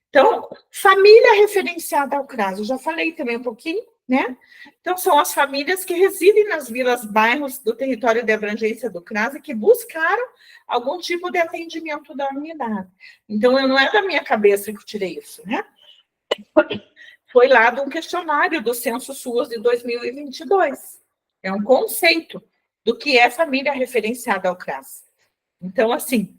Então, família referenciada ao CRAS, eu já falei também um pouquinho, né? Então, são as famílias que residem nas vilas, bairros do território de abrangência do CRAS e que buscaram algum tipo de atendimento da unidade. Então, não é da minha cabeça que eu tirei isso, né? Foi lá de um questionário do Censo SUAS de 2022. É um conceito do que é família referenciada ao CRAS. Então, assim,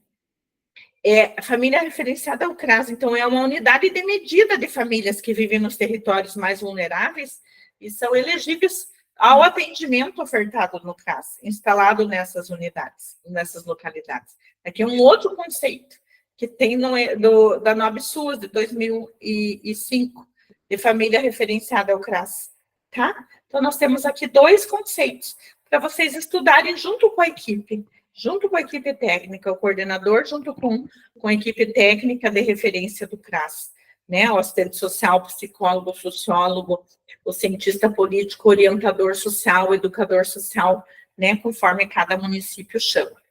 a família referenciada ao CRAS, então, é uma unidade de medida de famílias que vivem nos territórios mais vulneráveis e são elegíveis ao atendimento ofertado no CRAS, instalado nessas unidades, nessas localidades. Aqui é um outro conceito que tem da NOB-SUAS de 2005, de família referenciada ao CRAS, tá? Então, nós temos aqui 2 conceitos para vocês estudarem junto com a equipe técnica, o coordenador junto com a equipe técnica de referência do CRAS, né? O assistente social, psicólogo, sociólogo, o cientista político, orientador social, educador social, né? Conforme cada município chama.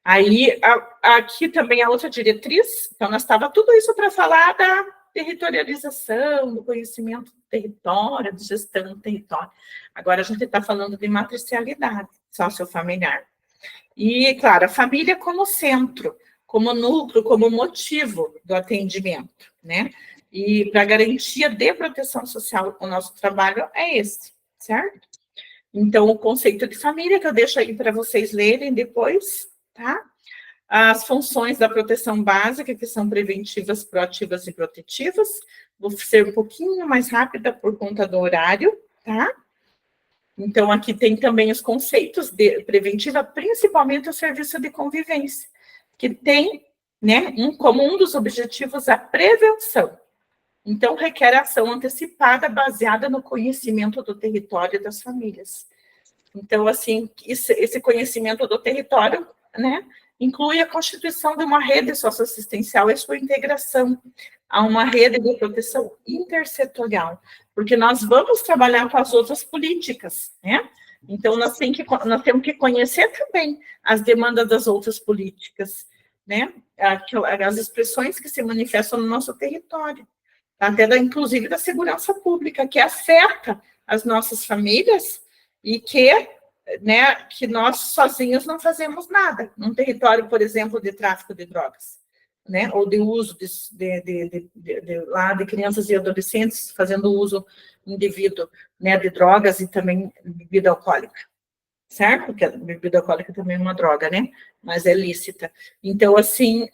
Aí, aqui também a outra diretriz, então, nós estava tudo isso para falar da territorialização, do conhecimento do território, de gestão do território. Agora, a gente está falando de matricialidade sociofamiliar. E, claro, a família como centro, como núcleo, como motivo do atendimento, né? E para garantia de proteção social, o nosso trabalho é esse, certo? Então, o conceito de família, que eu deixo aí para vocês lerem depois, tá? As funções da proteção básica, que são preventivas, proativas e protetivas. Vou ser um pouquinho mais rápida por conta do horário, tá? Então, aqui tem também os conceitos de preventiva, principalmente o serviço de convivência, que tem, né, como um dos objetivos a prevenção. Então, requer ação antecipada baseada no conhecimento do território e das famílias. Então, assim, esse conhecimento do território, né, inclui a constituição de uma rede socioassistencial e sua integração a uma rede de proteção intersetorial, porque nós vamos trabalhar com as outras políticas, né? Então, nós temos que conhecer também as demandas das outras políticas, né? As expressões que se manifestam no nosso território, até inclusive da segurança pública, que afeta as nossas famílias e que nós sozinhos não fazemos nada. Num território, por exemplo, de tráfico de drogas, né? Ou de uso de crianças e adolescentes fazendo uso indevido, né, de drogas e também bebida alcoólica, certo? Porque a bebida alcoólica também é uma droga, né? Mas é lícita. Então, assim,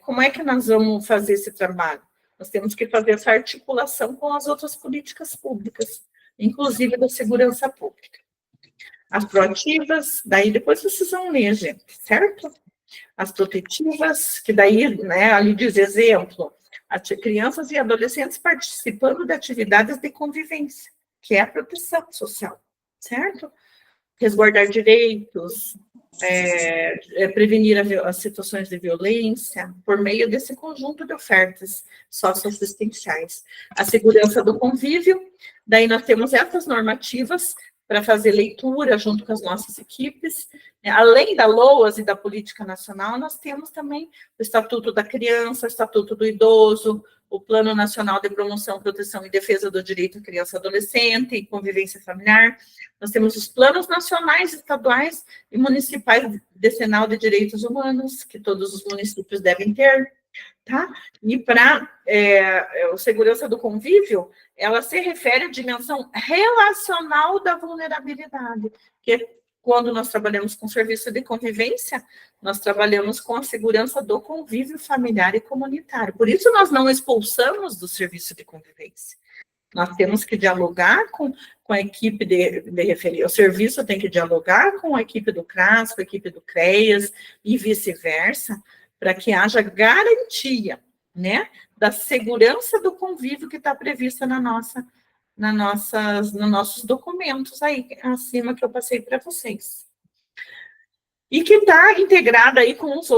como é que nós vamos fazer esse trabalho? Nós temos que fazer essa articulação com as outras políticas públicas, inclusive da segurança pública. As proativas, daí depois vocês vão ler, gente, certo? As protetivas, que daí, né, ali diz exemplo, crianças e adolescentes participando de atividades de convivência, que é a proteção social, certo? Resguardar direitos, prevenir as situações de violência, por meio desse conjunto de ofertas socioassistenciais. A segurança do convívio, daí nós temos essas normativas para fazer leitura junto com as nossas equipes. Além da LOAS e da Política Nacional, nós temos também o Estatuto da Criança, o Estatuto do Idoso, o Plano Nacional de Promoção, Proteção e Defesa do Direito à Criança e Adolescente e Convivência Familiar. Nós temos os planos nacionais, estaduais e municipais decenal de direitos humanos, que todos os municípios devem ter, tá? E para a segurança do convívio, ela se refere à dimensão relacional da vulnerabilidade, que quando nós trabalhamos com serviço de convivência, nós trabalhamos com a segurança do convívio familiar e comunitário. Por isso, nós não expulsamos do serviço de convivência. Nós temos que dialogar com a equipe de referência, o serviço tem que dialogar com a equipe do CRAS, com a equipe do CREAS e vice-versa, para que haja garantia, né, da segurança do convívio que está prevista nos nossos documentos aí, acima que eu passei para vocês. E que está integrada aí com as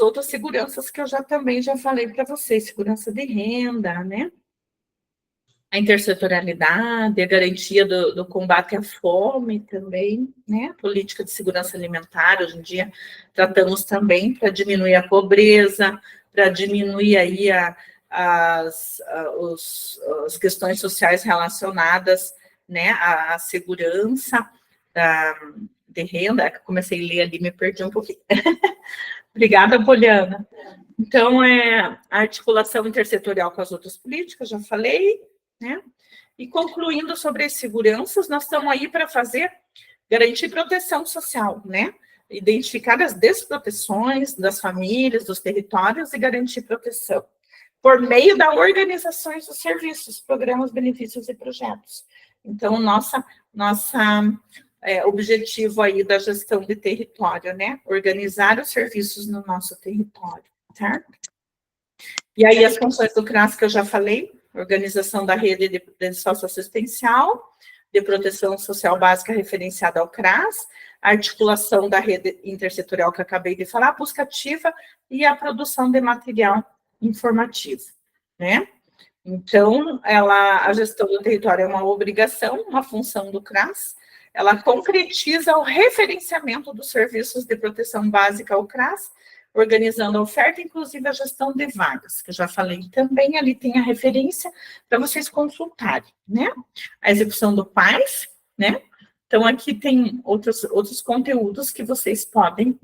outras seguranças que eu também já falei para vocês, segurança de renda, né? A intersetorialidade, a garantia do combate à fome também, né? Política de segurança alimentar, hoje em dia tratamos também para diminuir a pobreza, para diminuir aí as questões sociais relacionadas, né, à segurança de renda, que eu comecei a ler ali, me perdi um pouquinho. Obrigada, Poliana. Então, a articulação intersetorial com as outras políticas, já falei, né? E concluindo sobre as seguranças, nós estamos aí para garantir proteção social, né? Identificar as desproteções das famílias, dos territórios e garantir proteção por meio da organizações dos serviços, programas, benefícios e projetos. Então, nossa objetivo aí da gestão de território, né? Organizar os serviços no nosso território, certo? E aí as funções do CRAS que eu já falei, organização da rede de socioassistencial, de proteção social básica referenciada ao CRAS, a articulação da rede intersetorial que eu acabei de falar, a busca ativa e a produção de material informativo, né? Então, a gestão do território é uma obrigação, uma função do CRAS, ela concretiza o referenciamento dos serviços de proteção básica ao CRAS, organizando a oferta, inclusive a gestão de vagas, que eu já falei também, ali tem a referência para vocês consultarem, né? A execução do PAIF, né? Então, aqui tem outros conteúdos que vocês podem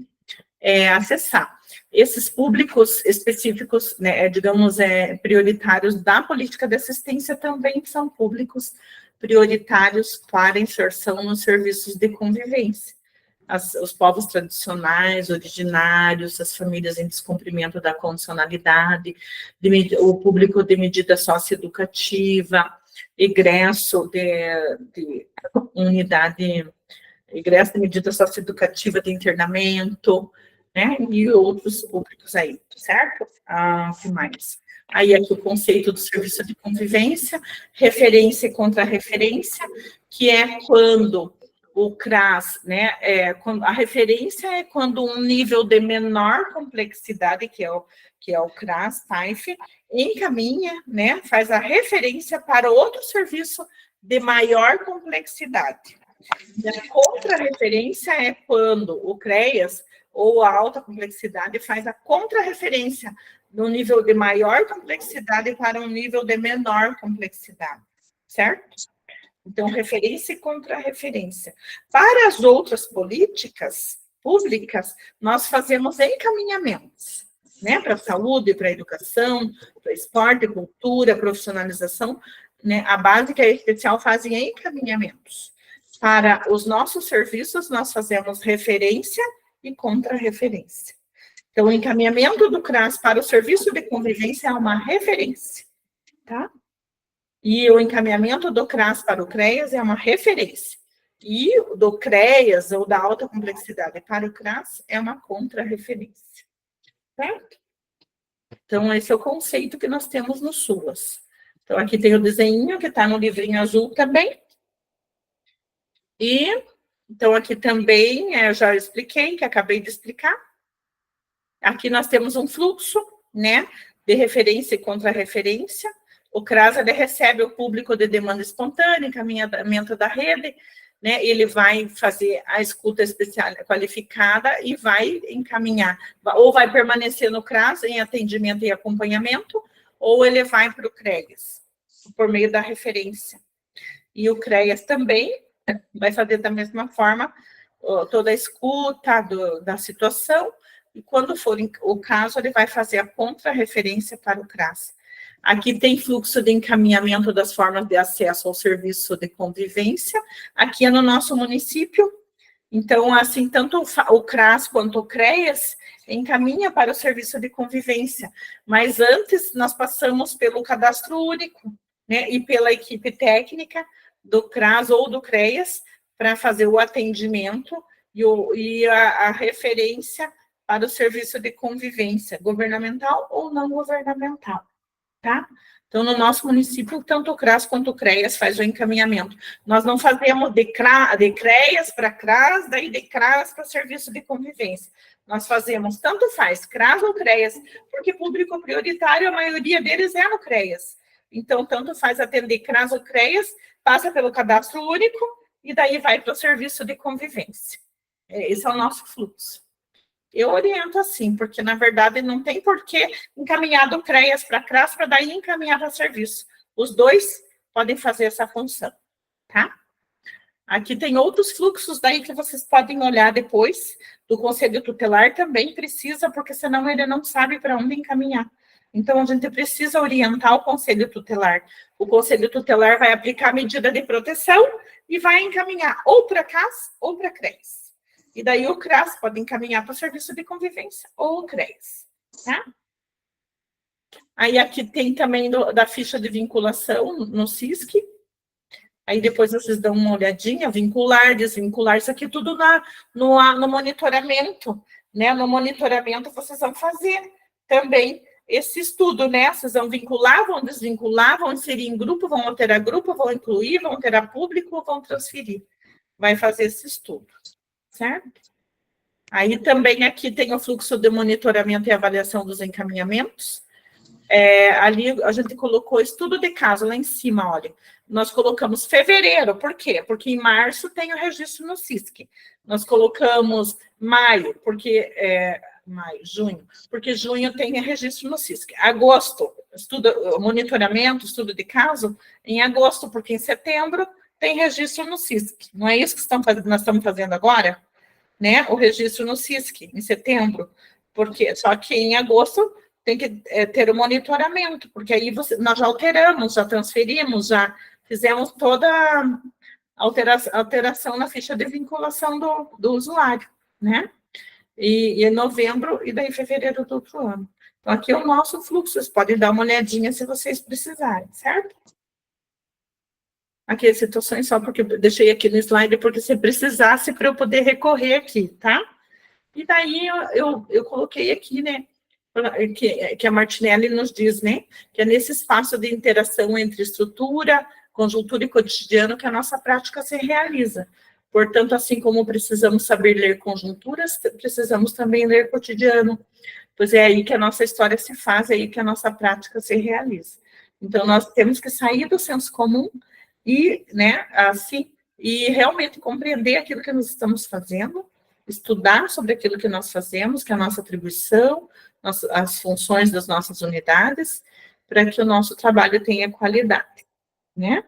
acessar. Esses públicos específicos, né, digamos, prioritários da política de assistência também são públicos prioritários para inserção nos serviços de convivência. Os povos tradicionais, originários, as famílias em descumprimento da condicionalidade, o público de medida socioeducativa, egresso de unidade, egresso de medida socioeducativa de internamento, né, e outros públicos aí, certo? O que mais? Aí aqui o conceito do serviço de convivência, referência e contra-referência, que é quando o CRAS, né, a referência é quando um nível de menor complexidade, que é o CRAS, TAIF, encaminha, né, faz a referência para outro serviço de maior complexidade. E a contra-referência é quando o CREAS, ou a alta complexidade, faz a contra-referência do nível de maior complexidade para um nível de menor complexidade, certo? Então, referência e contra-referência. Para as outras políticas públicas, nós fazemos encaminhamentos, né? Para a saúde, para a educação, para esporte, cultura, profissionalização, né? A básica e a especial fazem encaminhamentos. Para os nossos serviços, nós fazemos referência e contra-referência. Então, o encaminhamento do CRAS para o serviço de convivência é uma referência, tá? E o encaminhamento do CRAS para o CREAS é uma referência. E o do CREAS, ou da alta complexidade, para o CRAS, é uma contra-referência, certo? Então, esse é o conceito que nós temos no SUAS. Então, aqui tem o desenho que está no livrinho azul também. E, então, aqui também, eu já expliquei, que acabei de explicar. Aqui nós temos um fluxo, né, de referência e contra-referência. O CRAS, ele recebe o público de demanda espontânea, encaminhamento da rede, né, ele vai fazer a escuta especial qualificada e vai encaminhar, ou vai permanecer no CRAS em atendimento e acompanhamento, ou ele vai para o CREAS, por meio da referência. E o CREAS também vai fazer da mesma forma toda a escuta da situação, e quando for o caso, ele vai fazer a contra-referência para o CRAS. Aqui tem fluxo de encaminhamento das formas de acesso ao serviço de convivência, aqui é no nosso município. Então, assim, tanto o CRAS quanto o CREAS encaminha para o serviço de convivência, mas antes nós passamos pelo cadastro único, né, e pela equipe técnica do CRAS ou do CREAS para fazer o atendimento e a referência para o serviço de convivência, governamental ou não governamental, tá? Então, no nosso município, tanto o CRAS quanto o CREAS faz o encaminhamento. Nós não fazemos de CREAS para CRAS, daí de CRAS para serviço de convivência. Nós fazemos, tanto faz, CRAS ou CREAS, porque público prioritário, a maioria deles é no CREAS. Então, tanto faz atender CRAS ou CREAS, passa pelo cadastro único e daí vai para o serviço de convivência. Esse é o nosso fluxo. Eu oriento assim, porque, na verdade, não tem por que encaminhar do CREAS para CRAS para daí encaminhar para serviço. Os dois podem fazer essa função, tá? Aqui tem outros fluxos daí que vocês podem olhar depois. Do Conselho Tutelar também precisa, porque senão ele não sabe para onde encaminhar. Então, a gente precisa orientar o Conselho Tutelar. O Conselho Tutelar vai aplicar a medida de proteção e vai encaminhar ou para CAS ou para CREAS. E daí o CRAS pode encaminhar para o serviço de convivência ou o CREAS, tá? Aí aqui tem também da ficha de vinculação no SISC. Aí depois vocês dão uma olhadinha, vincular, desvincular, isso aqui tudo no monitoramento, né? No monitoramento vocês vão fazer também esse estudo, né? Vocês vão vincular, vão desvincular, vão inserir em grupo, vão alterar grupo, vão incluir, vão alterar público, vão transferir. Vai fazer esse estudo, certo? Aí também aqui tem o fluxo de monitoramento e avaliação dos encaminhamentos. Ali a gente colocou estudo de caso lá em cima, olha. Nós colocamos fevereiro, por quê? Porque em março tem o registro no SISC. Nós colocamos maio, porque junho, porque junho tem registro no SISC. Agosto, monitoramento, estudo de caso, em agosto, porque em setembro tem registro no SISC. Não é isso que nós estamos fazendo agora? Né? O registro no SISC, em setembro. Porque, só que em agosto tem que ter o monitoramento, porque aí nós já alteramos, já transferimos, já fizemos toda a alteração na ficha de vinculação do usuário, né? E em novembro, e daí fevereiro do outro ano. Então, aqui é o nosso fluxo, vocês podem dar uma olhadinha se vocês precisarem, certo? Aqui as situações, só porque eu deixei aqui no slide, porque se precisasse para eu poder recorrer aqui, tá? E daí eu coloquei aqui, né, que a Martinelli nos diz, né, que é nesse espaço de interação entre estrutura, conjuntura e cotidiano que a nossa prática se realiza. Portanto, assim como precisamos saber ler conjunturas, precisamos também ler cotidiano, pois é aí que a nossa história se faz, é aí que a nossa prática se realiza. Então, nós temos que sair do senso comum e, né, assim, e realmente compreender aquilo que nós estamos fazendo, estudar sobre aquilo que nós fazemos, que é a nossa atribuição, as funções das nossas unidades, para que o nosso trabalho tenha qualidade, né?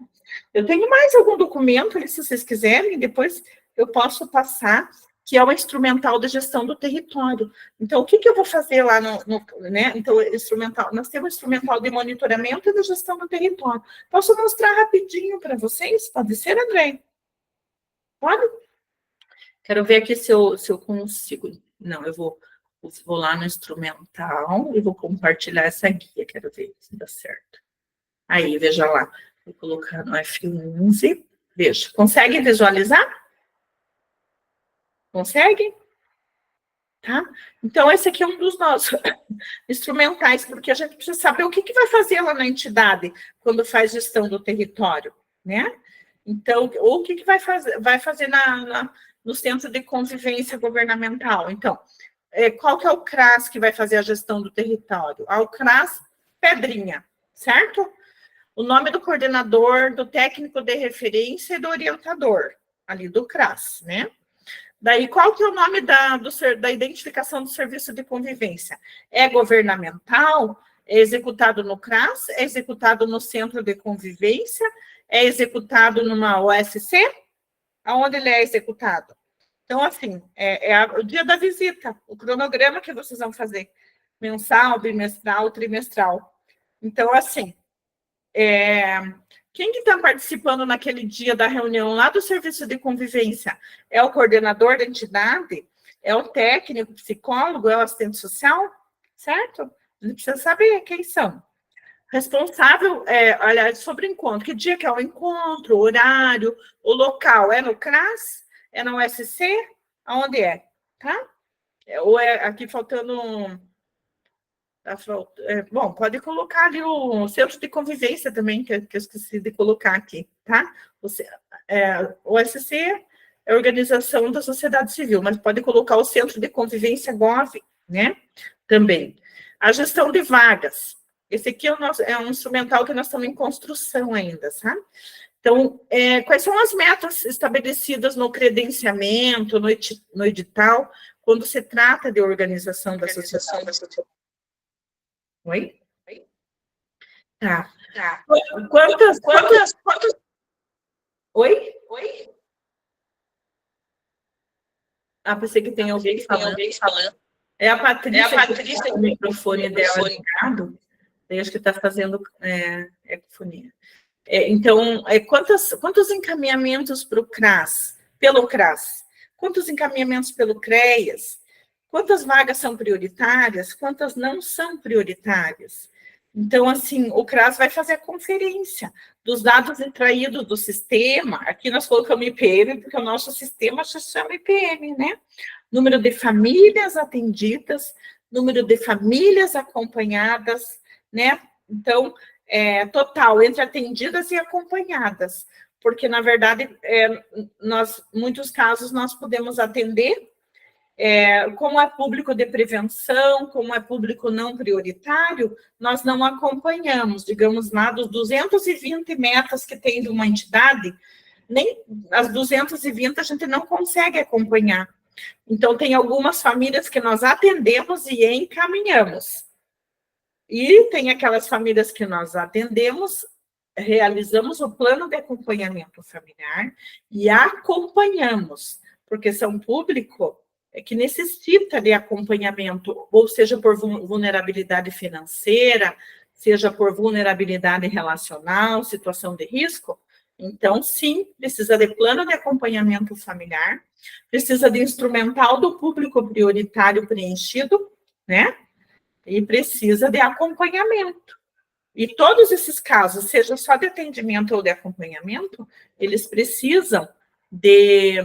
Eu tenho mais algum documento ali, se vocês quiserem, depois eu posso passar, que é o instrumental de gestão do território. Então, o que eu vou fazer lá né? Então, instrumental, nós temos instrumental de monitoramento e de gestão do território. Posso mostrar rapidinho para vocês? Pode ser, André? Pode? Quero ver aqui se eu consigo. Não, eu vou lá no instrumental e vou compartilhar essa guia. Quero ver se dá certo. Aí, veja lá. Vou colocar no F11. Veja. Consegue visualizar? Consegue? Tá? Então, esse aqui é um dos nossos instrumentais, porque a gente precisa saber o que vai fazer lá na entidade quando faz gestão do território, né? Então, ou o que vai fazer no centro de convivência governamental. Então, qual que é o CRAS que vai fazer a gestão do território? O CRAS Pedrinha, certo? O nome do coordenador, do técnico de referência e do orientador, ali do CRAS, né? Daí, qual que é o nome da identificação do serviço de convivência? É governamental? É executado no CRAS? É executado no centro de convivência? É executado numa OSC? Aonde ele é executado? Então, assim, o dia da visita, o cronograma que vocês vão fazer, mensal, bimestral, trimestral. Então, assim, quem que está participando naquele dia da reunião lá do serviço de convivência? É o coordenador da entidade? É o técnico, psicólogo? É o assistente social? Certo? A gente precisa saber quem são. responsável, olha, sobre o encontro. Que dia que é o encontro, o horário, o local? É no CRAS? É na USC? Aonde é? Tá? Ou é aqui faltando... bom, pode colocar ali o centro de convivência também, que eu esqueci de colocar aqui, tá? O OSC é a Organização da Sociedade Civil, mas pode colocar o Centro de Convivência GOV, né? Também. A gestão de vagas. Esse aqui é um instrumental que nós estamos em construção ainda, sabe? Então, quais são as metas estabelecidas no credenciamento, no edital, quando se trata de organização da sociedade? Oi? Tá. Quantas... Oi? Ah, pensei que tem alguém falando. É a Patrícia que o microfone dela ligado. Acho que está fazendo ecofonia. Então, quantos encaminhamentos para o CRAS? Pelo CRAS? Quantos encaminhamentos pelo CREAS? Quantas vagas são prioritárias? Quantas não são prioritárias? Então, assim, o CRAS vai fazer a conferência dos dados extraídos do sistema. Aqui nós colocamos IPM, porque o nosso sistema se chama IPM, né? Número de famílias atendidas, número de famílias acompanhadas, né? Então, total, entre atendidas e acompanhadas. Porque, na verdade, muitos casos nós podemos atender, como é público de prevenção, como é público não prioritário, nós não acompanhamos, digamos lá, dos 220 metas que tem de uma entidade, nem as 220 a gente não consegue acompanhar. Então, tem algumas famílias que nós atendemos e encaminhamos. E tem aquelas famílias que nós atendemos, realizamos o plano de acompanhamento familiar e acompanhamos, porque são público que necessita de acompanhamento, ou seja, por vulnerabilidade financeira, seja por vulnerabilidade relacional, situação de risco. Então, sim, precisa de plano de acompanhamento familiar, precisa de instrumental do público prioritário preenchido, né? E precisa de acompanhamento. E todos esses casos, seja só de atendimento ou de acompanhamento, eles precisam de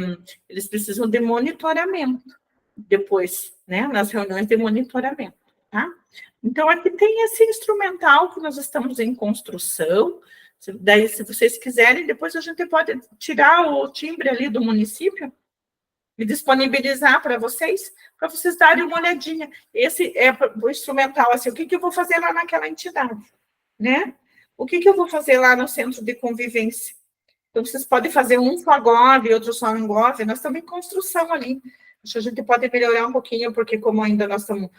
monitoramento depois, né, nas reuniões de monitoramento, tá? Então, aqui tem esse instrumental que nós estamos em construção. Daí, se vocês quiserem, depois a gente pode tirar o timbre ali do município e disponibilizar para vocês darem uma olhadinha. Esse é o instrumental, assim, o que eu vou fazer lá naquela entidade, né? O que eu vou fazer lá no centro de convivência? Então, vocês podem fazer um só GOV, outro só no GOV, nós estamos em construção ali. Acho que a gente pode melhorar um pouquinho, porque como ainda nós estamos...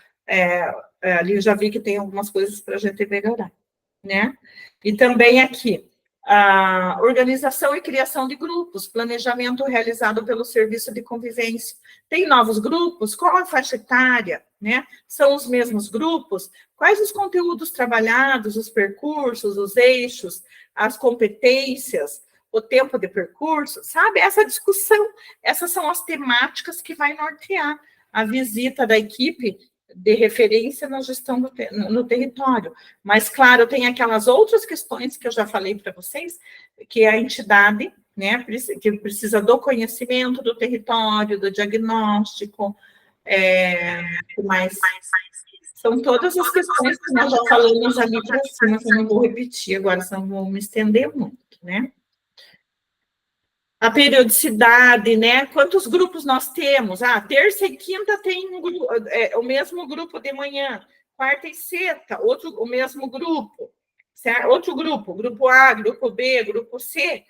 ali eu já vi que tem algumas coisas para a gente melhorar, né? E também aqui, a organização e criação de grupos, planejamento realizado pelo Serviço de Convivência. Tem novos grupos? Qual a faixa etária? Né? São os mesmos grupos? Quais os conteúdos trabalhados, os percursos, os eixos, as competências, o tempo de percurso? Sabe? Essa discussão, essas são as temáticas que vai nortear a visita da equipe de referência na gestão no território. Mas, claro, tem aquelas outras questões que eu já falei para vocês, que é a entidade, né, que precisa do conhecimento do território, do diagnóstico, mas são todas as questões que nós já falamos ali para cima, que eu não vou repetir agora, senão vou me estender muito, né? A periodicidade, né? Quantos grupos nós temos? Terça e quinta tem o mesmo grupo de manhã. Quarta e sexta, o mesmo grupo. Certo? Outro grupo A, grupo B, grupo C.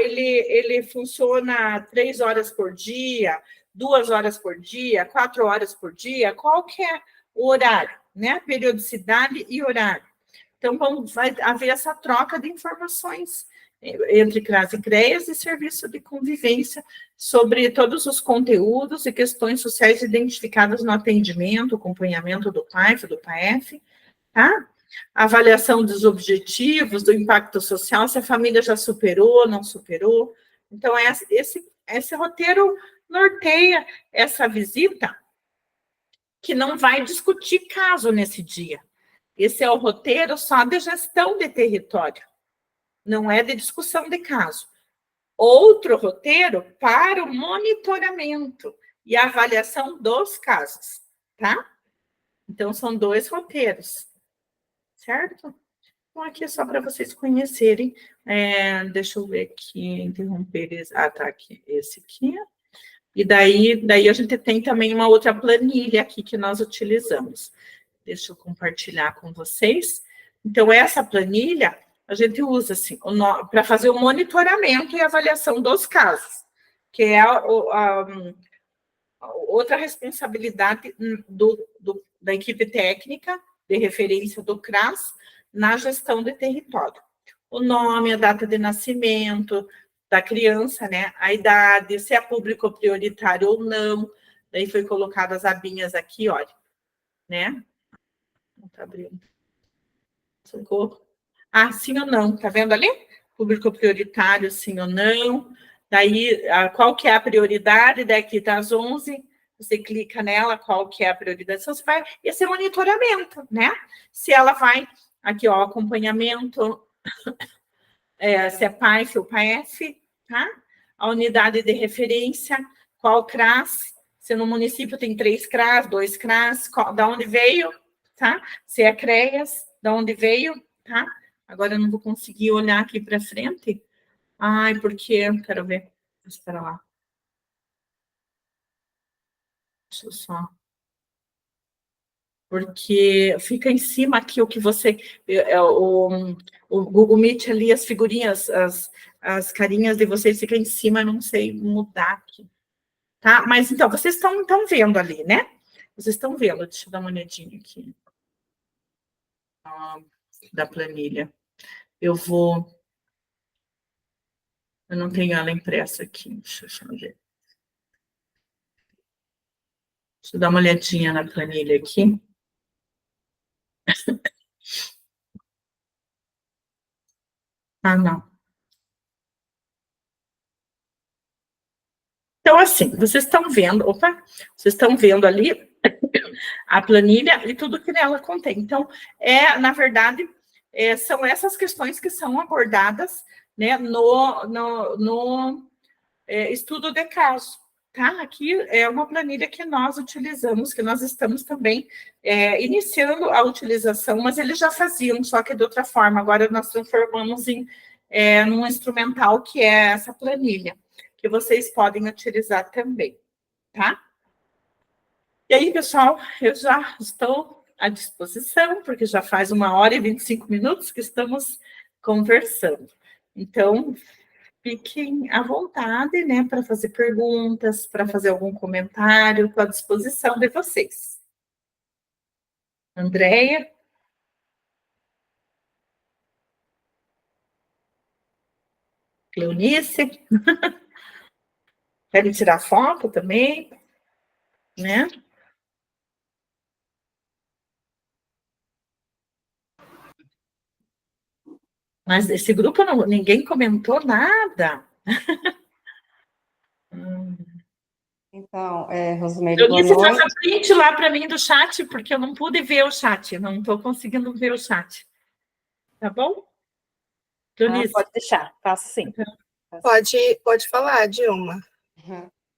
Ele funciona 3 horas por dia, 2 horas por dia, 4 horas por dia. Qual que é o horário, né? Periodicidade e horário. Então, vai haver essa troca de informações entre CRAS e CREAS e Serviço de Convivência sobre todos os conteúdos e questões sociais identificadas no atendimento, acompanhamento do PAIF, do PAEF, tá? Avaliação dos objetivos, do impacto social, se a família já superou, não superou. Então, esse roteiro norteia essa visita, que não vai discutir caso nesse dia. Esse é o roteiro só de gestão de território, não é de discussão de caso. Outro roteiro para o monitoramento e avaliação dos casos, tá? Então, são 2 roteiros, certo? Então, aqui é só para vocês conhecerem. Deixa eu ver aqui, interromper. Tá, aqui, esse aqui. E daí a gente tem também uma outra planilha aqui que nós utilizamos. Deixa eu compartilhar com vocês. Então, essa planilha a gente usa assim, para fazer o monitoramento e avaliação dos casos, que é outra responsabilidade da equipe técnica de referência do CRAS na gestão de território. O nome, a data de nascimento da criança, né? A idade, se é público prioritário ou não. Daí foi colocado as abinhas aqui, olha, né? Não tá abrindo. Socorro. Sim ou não, tá vendo ali? Público prioritário, sim ou não. Daí, qual que é a prioridade? Daqui tá às 11, você clica nela, qual que é a prioridade? Então, você vai, esse é monitoramento, né? Se ela vai, aqui, ó, acompanhamento, se é PAEF ou PAEF, tá? A unidade de referência, qual CRAS? Se no município tem 3 CRAS, 2 CRAS, da onde veio, tá? Se é CREAS, da onde veio, tá? Agora eu não vou conseguir olhar aqui para frente. Porque, quero ver, espera lá. Deixa eu só. Porque fica em cima aqui o que você... o Google Meet ali, as figurinhas, as carinhas de vocês ficam em cima, eu não sei mudar aqui. Tá? Mas, então, vocês estão vendo ali, né? Vocês estão vendo, deixa eu dar uma olhadinha aqui. Da planilha. Eu não tenho ela impressa aqui, deixa eu ver. Deixa eu dar uma olhadinha na planilha aqui. Não. Então, assim, vocês estão vendo ali a planilha e tudo que nela contém. Então, na verdade, são essas questões que são abordadas, né, no estudo de caso, tá? Aqui é uma planilha que nós utilizamos, que nós estamos também iniciando a utilização, mas eles já faziam, só que de outra forma. Agora nós transformamos num instrumental que é essa planilha, que vocês podem utilizar também, tá? E aí, pessoal, eu já estou à disposição, porque já faz 1h e 25 minutos que estamos conversando. Então, fiquem à vontade, né, para fazer perguntas, para fazer algum comentário, estou à disposição de vocês. Andréia? Cleonice? Querem tirar foto também? Né? Mas desse grupo ninguém comentou nada. Então, Rosimeire, boa Cleonice, noite. faça print lá para mim do chat, porque eu não pude ver o chat, não estou conseguindo ver o chat. Tá bom? Cleonice? Pode deixar, faço sim. Pode falar, Dilma.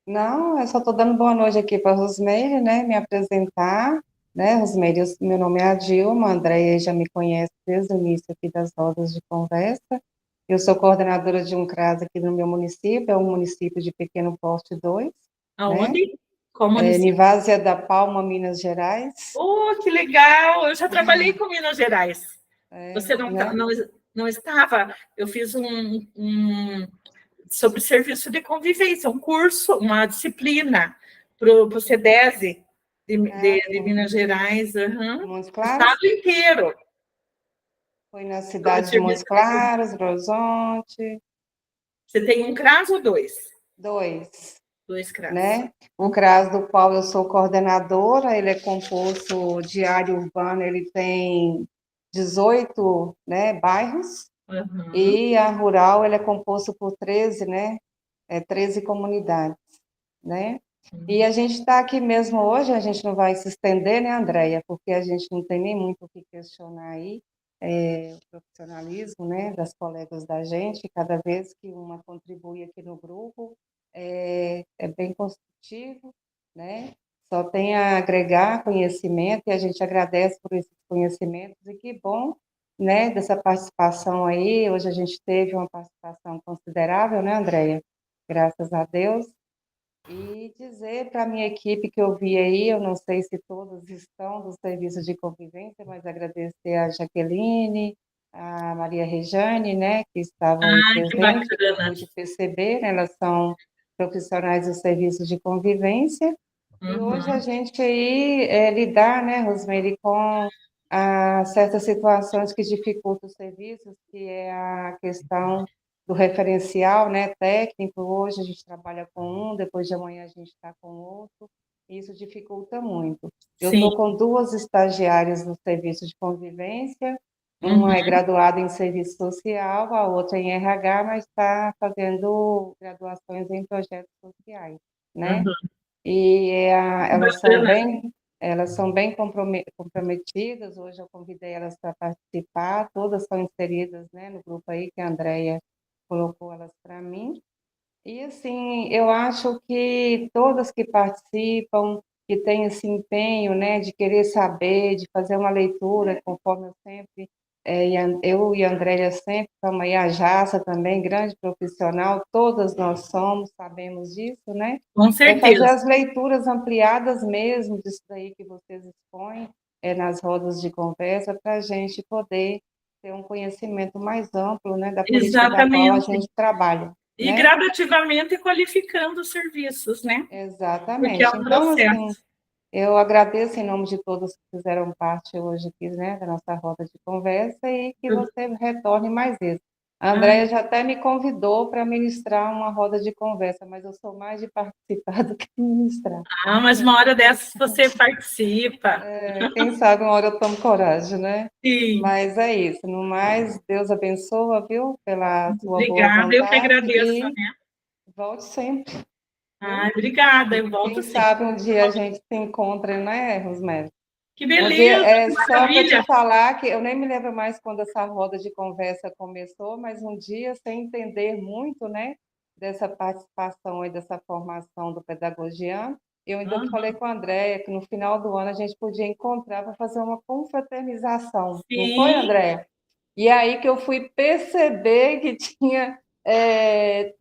Não, eu só estou dando boa noite aqui para a Rosimeire, né, me apresentar, né, Rosimeire, meu nome é a Dilma, a Andréia já me conhece desde o início aqui das rodas de conversa. Eu sou coordenadora de um CRAS aqui no meu município, é um município de pequeno porte 2. Aonde? Né? Qual município? Nivásia da Palma, Minas Gerais. Que legal! Eu já trabalhei com Minas Gerais. Você né? não estava? Eu fiz sobre serviço de convivência, um curso, uma disciplina para o CEDESE de Minas Gerais. Montes Claros? Estado inteiro. Foi na cidade de Montes Claros, Belo Horizonte. Você tem um CRAS ou 2? 2. 2 CRAS. Né? Um CRAS do qual eu sou coordenadora, ele é composto de área urbana, ele tem 18, né, bairros, e a rural ele é composto por 13, né, 13 comunidades, né? E a gente está aqui mesmo hoje, a gente não vai se estender, né, Andréia? Porque a gente não tem nem muito o que questionar aí, o profissionalismo, né, das colegas da gente, cada vez que uma contribui aqui no grupo, é bem construtivo, né? Só tem a agregar conhecimento e a gente agradece por esses conhecimentos e que bom, né, dessa participação aí. Hoje a gente teve uma participação considerável, né, Andréia? Graças a Deus. E dizer para a minha equipe que eu vi aí, eu não sei se todos estão do serviço de convivência, mas agradecer a Jaqueline, a Maria Rejane, né, que estavam aí Que presentes, que eu bacana. pude perceber, né, elas são profissionais do serviço de convivência, e hoje a gente aí lidar, né, Rosemary, com certas situações que dificultam os serviços, que é a questão do referencial, né, técnico. Hoje a gente trabalha com um, depois de amanhã a gente está com outro, e isso dificulta muito. Eu Sim. estou com 2 estagiárias no serviço de convivência, Uhum. uma é graduada em serviço social, a outra em RH, mas está fazendo graduações em projetos sociais, né? Uhum. E Bacana. elas são bem comprometidas. Hoje eu convidei elas para participar, todas são inseridas, né, no grupo aí que a Andréia colocou elas para mim. E, assim, eu acho que todas que participam, que têm esse empenho, né, de querer saber, de fazer uma leitura, conforme eu sempre, eu e a Andréia sempre estamos aí, a Jaça também, grande profissional, todas nós somos, sabemos disso, né? Com Fazer certeza. as leituras ampliadas mesmo disso daí que vocês expõem nas rodas de conversa, para a gente poder ter um conhecimento mais amplo, né, da política da qual a Exatamente. gente trabalha, E né? gradativamente qualificando os serviços, né? Porque é Exatamente. um Então, assim, processo. eu agradeço em nome de todos que fizeram parte hoje aqui, né, da nossa roda de conversa e que você retorne mais vezes. A Ah, Andréia já até me convidou para ministrar uma roda de conversa, mas eu sou mais de participar do que ministrar. mas uma hora dessas você participa. Quem sabe uma hora eu tomo coragem, né? Sim. Mas é isso. No mais, Deus abençoa, viu, pela sua boa Obrigada, eu que vontade agradeço, e né? volte sempre, viu? Obrigada, E eu volto quem sim. sabe um dia a gente se encontra, né, Rosemary? Que Um dia, beleza, que só para te maravilha. falar que eu nem me lembro mais quando essa roda de conversa começou, mas um dia, sem entender muito, né, dessa participação e dessa formação do pedagogiano, eu ainda falei com a Andréia que no final do ano a gente podia encontrar para fazer uma confraternização. Não foi, Sim, Andréia? E aí que eu fui perceber que tinha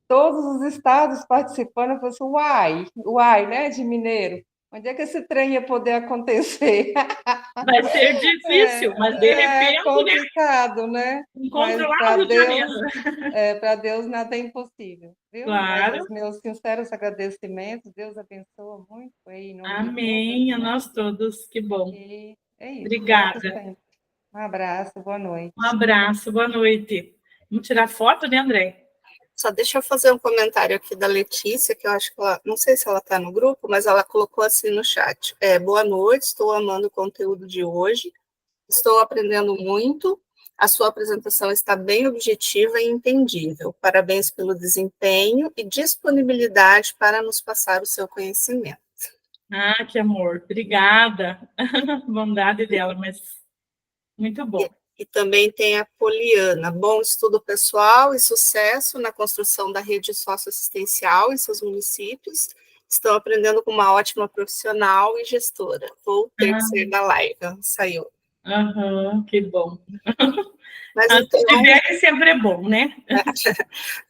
todos os estados participando, eu falei assim, uai, né, de mineiro. Onde é que esse trem ia poder acontecer? vai ser difícil, mas de É repente, né? complicado, né? Encontro Mas lá no Rio de Janeiro. para Deus nada é impossível, viu? Mas Claro. os meus sinceros agradecimentos, Deus abençoa muito aí, em nome de todas, Amém, a né? nós todos, que bom. E é isso, volte Obrigada. sempre. Um abraço, boa Um noite. abraço, boa noite. Vamos tirar foto, né, André? Só deixa eu fazer um comentário aqui da Letícia, que eu acho que ela, não sei se ela está no grupo, mas ela colocou assim no chat. Boa noite, estou amando o conteúdo de hoje, estou aprendendo muito, a sua apresentação está bem objetiva e entendível. Parabéns pelo desempenho e disponibilidade para nos passar o seu conhecimento. Que amor. Obrigada. Bondade dela, mas muito bom. E também tem a Poliana. Bom estudo pessoal e sucesso na construção da rede socioassistencial em seus municípios. Estão aprendendo com uma ótima profissional e gestora. Vou ter que sair da live. Saiu. Que bom. Mas então, feedback sempre é bom, né?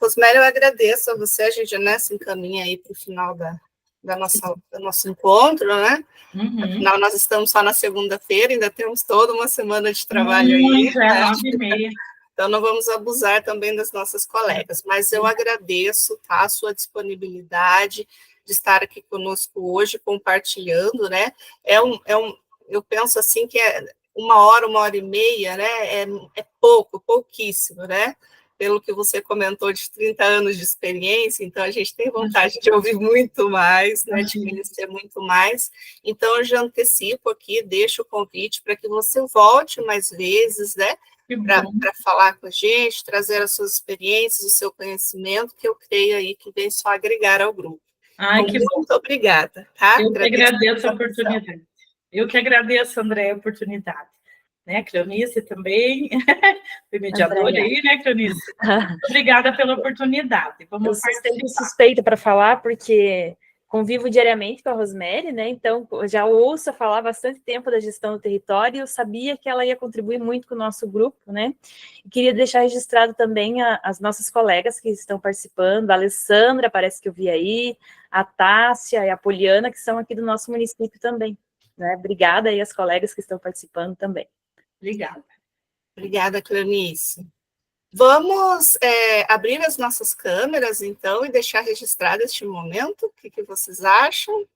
Rosemary, eu agradeço a você. A gente já se encaminha aí para o final do nosso encontro, né? Afinal, nós estamos só na segunda-feira, ainda temos toda uma semana de trabalho aí. Já é 9h30. Então, não vamos abusar também das nossas colegas, mas eu agradeço, tá, a sua disponibilidade de estar aqui conosco hoje, compartilhando, né? Eu penso assim que 1 hora e meia, né? É pouquíssimo, né? Pelo que você comentou de 30 anos de experiência, então a gente tem vontade de ouvir muito mais, né, de conhecer muito mais. Então, eu já antecipo aqui, deixo o convite para que você volte mais vezes, né, para falar com a gente, trazer as suas experiências, o seu conhecimento, que eu creio aí que vem só agregar ao grupo. Ai, que bom. Muito obrigada, tá? Eu que agradeço a oportunidade. Eu que agradeço, André, a oportunidade. Né, Cleonice também, foi mediadora aí, né, Cleonice? Obrigada pela oportunidade. Eu sou sempre suspeita para falar, porque convivo diariamente com a Rosemary, né? Então, já ouço falar bastante tempo da gestão do território e eu sabia que ela ia contribuir muito com o nosso grupo, né? E queria deixar registrado também as nossas colegas que estão participando, a Alessandra, parece que eu vi aí, a Tássia e a Poliana, que são aqui do nosso município também, né? Obrigada aí às colegas que estão participando também. Obrigada. Obrigada, Cleonice. Vamos abrir as nossas câmeras, então, e deixar registrado este momento. O que vocês acham?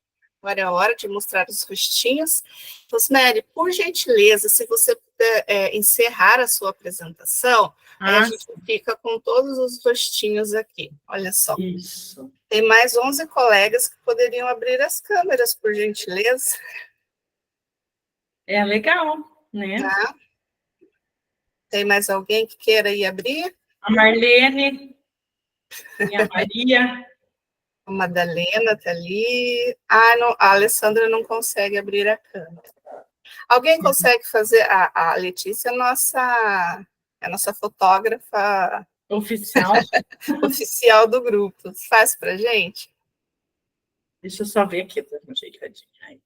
Agora é a hora de mostrar os rostinhos. Rosemary, por gentileza, se você puder encerrar a sua apresentação, aí a gente fica com todos os rostinhos aqui. Olha só. Isso. Tem mais 11 colegas que poderiam abrir as câmeras, por gentileza. É legal, né? Tá? Tem mais alguém que queira ir abrir? A Marlene e a Maria. A Madalena está ali. Ah, não, a Alessandra não consegue abrir a câmera. Alguém consegue fazer? A Letícia é a nossa fotógrafa Oficial. oficial do grupo. Faz para gente? Deixa eu só ver aqui, tá um jeitadinho aí.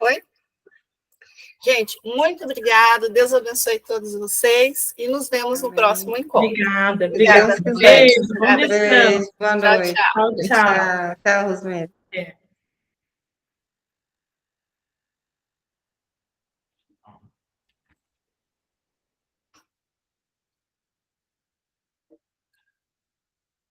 Oi? Gente, muito obrigada. Deus abençoe todos vocês e nos vemos no próximo encontro. Obrigada. Obrigada. Beijo. Bom Beijo, boa noite. Tchau, tchau. Tchau, Rosemary. É.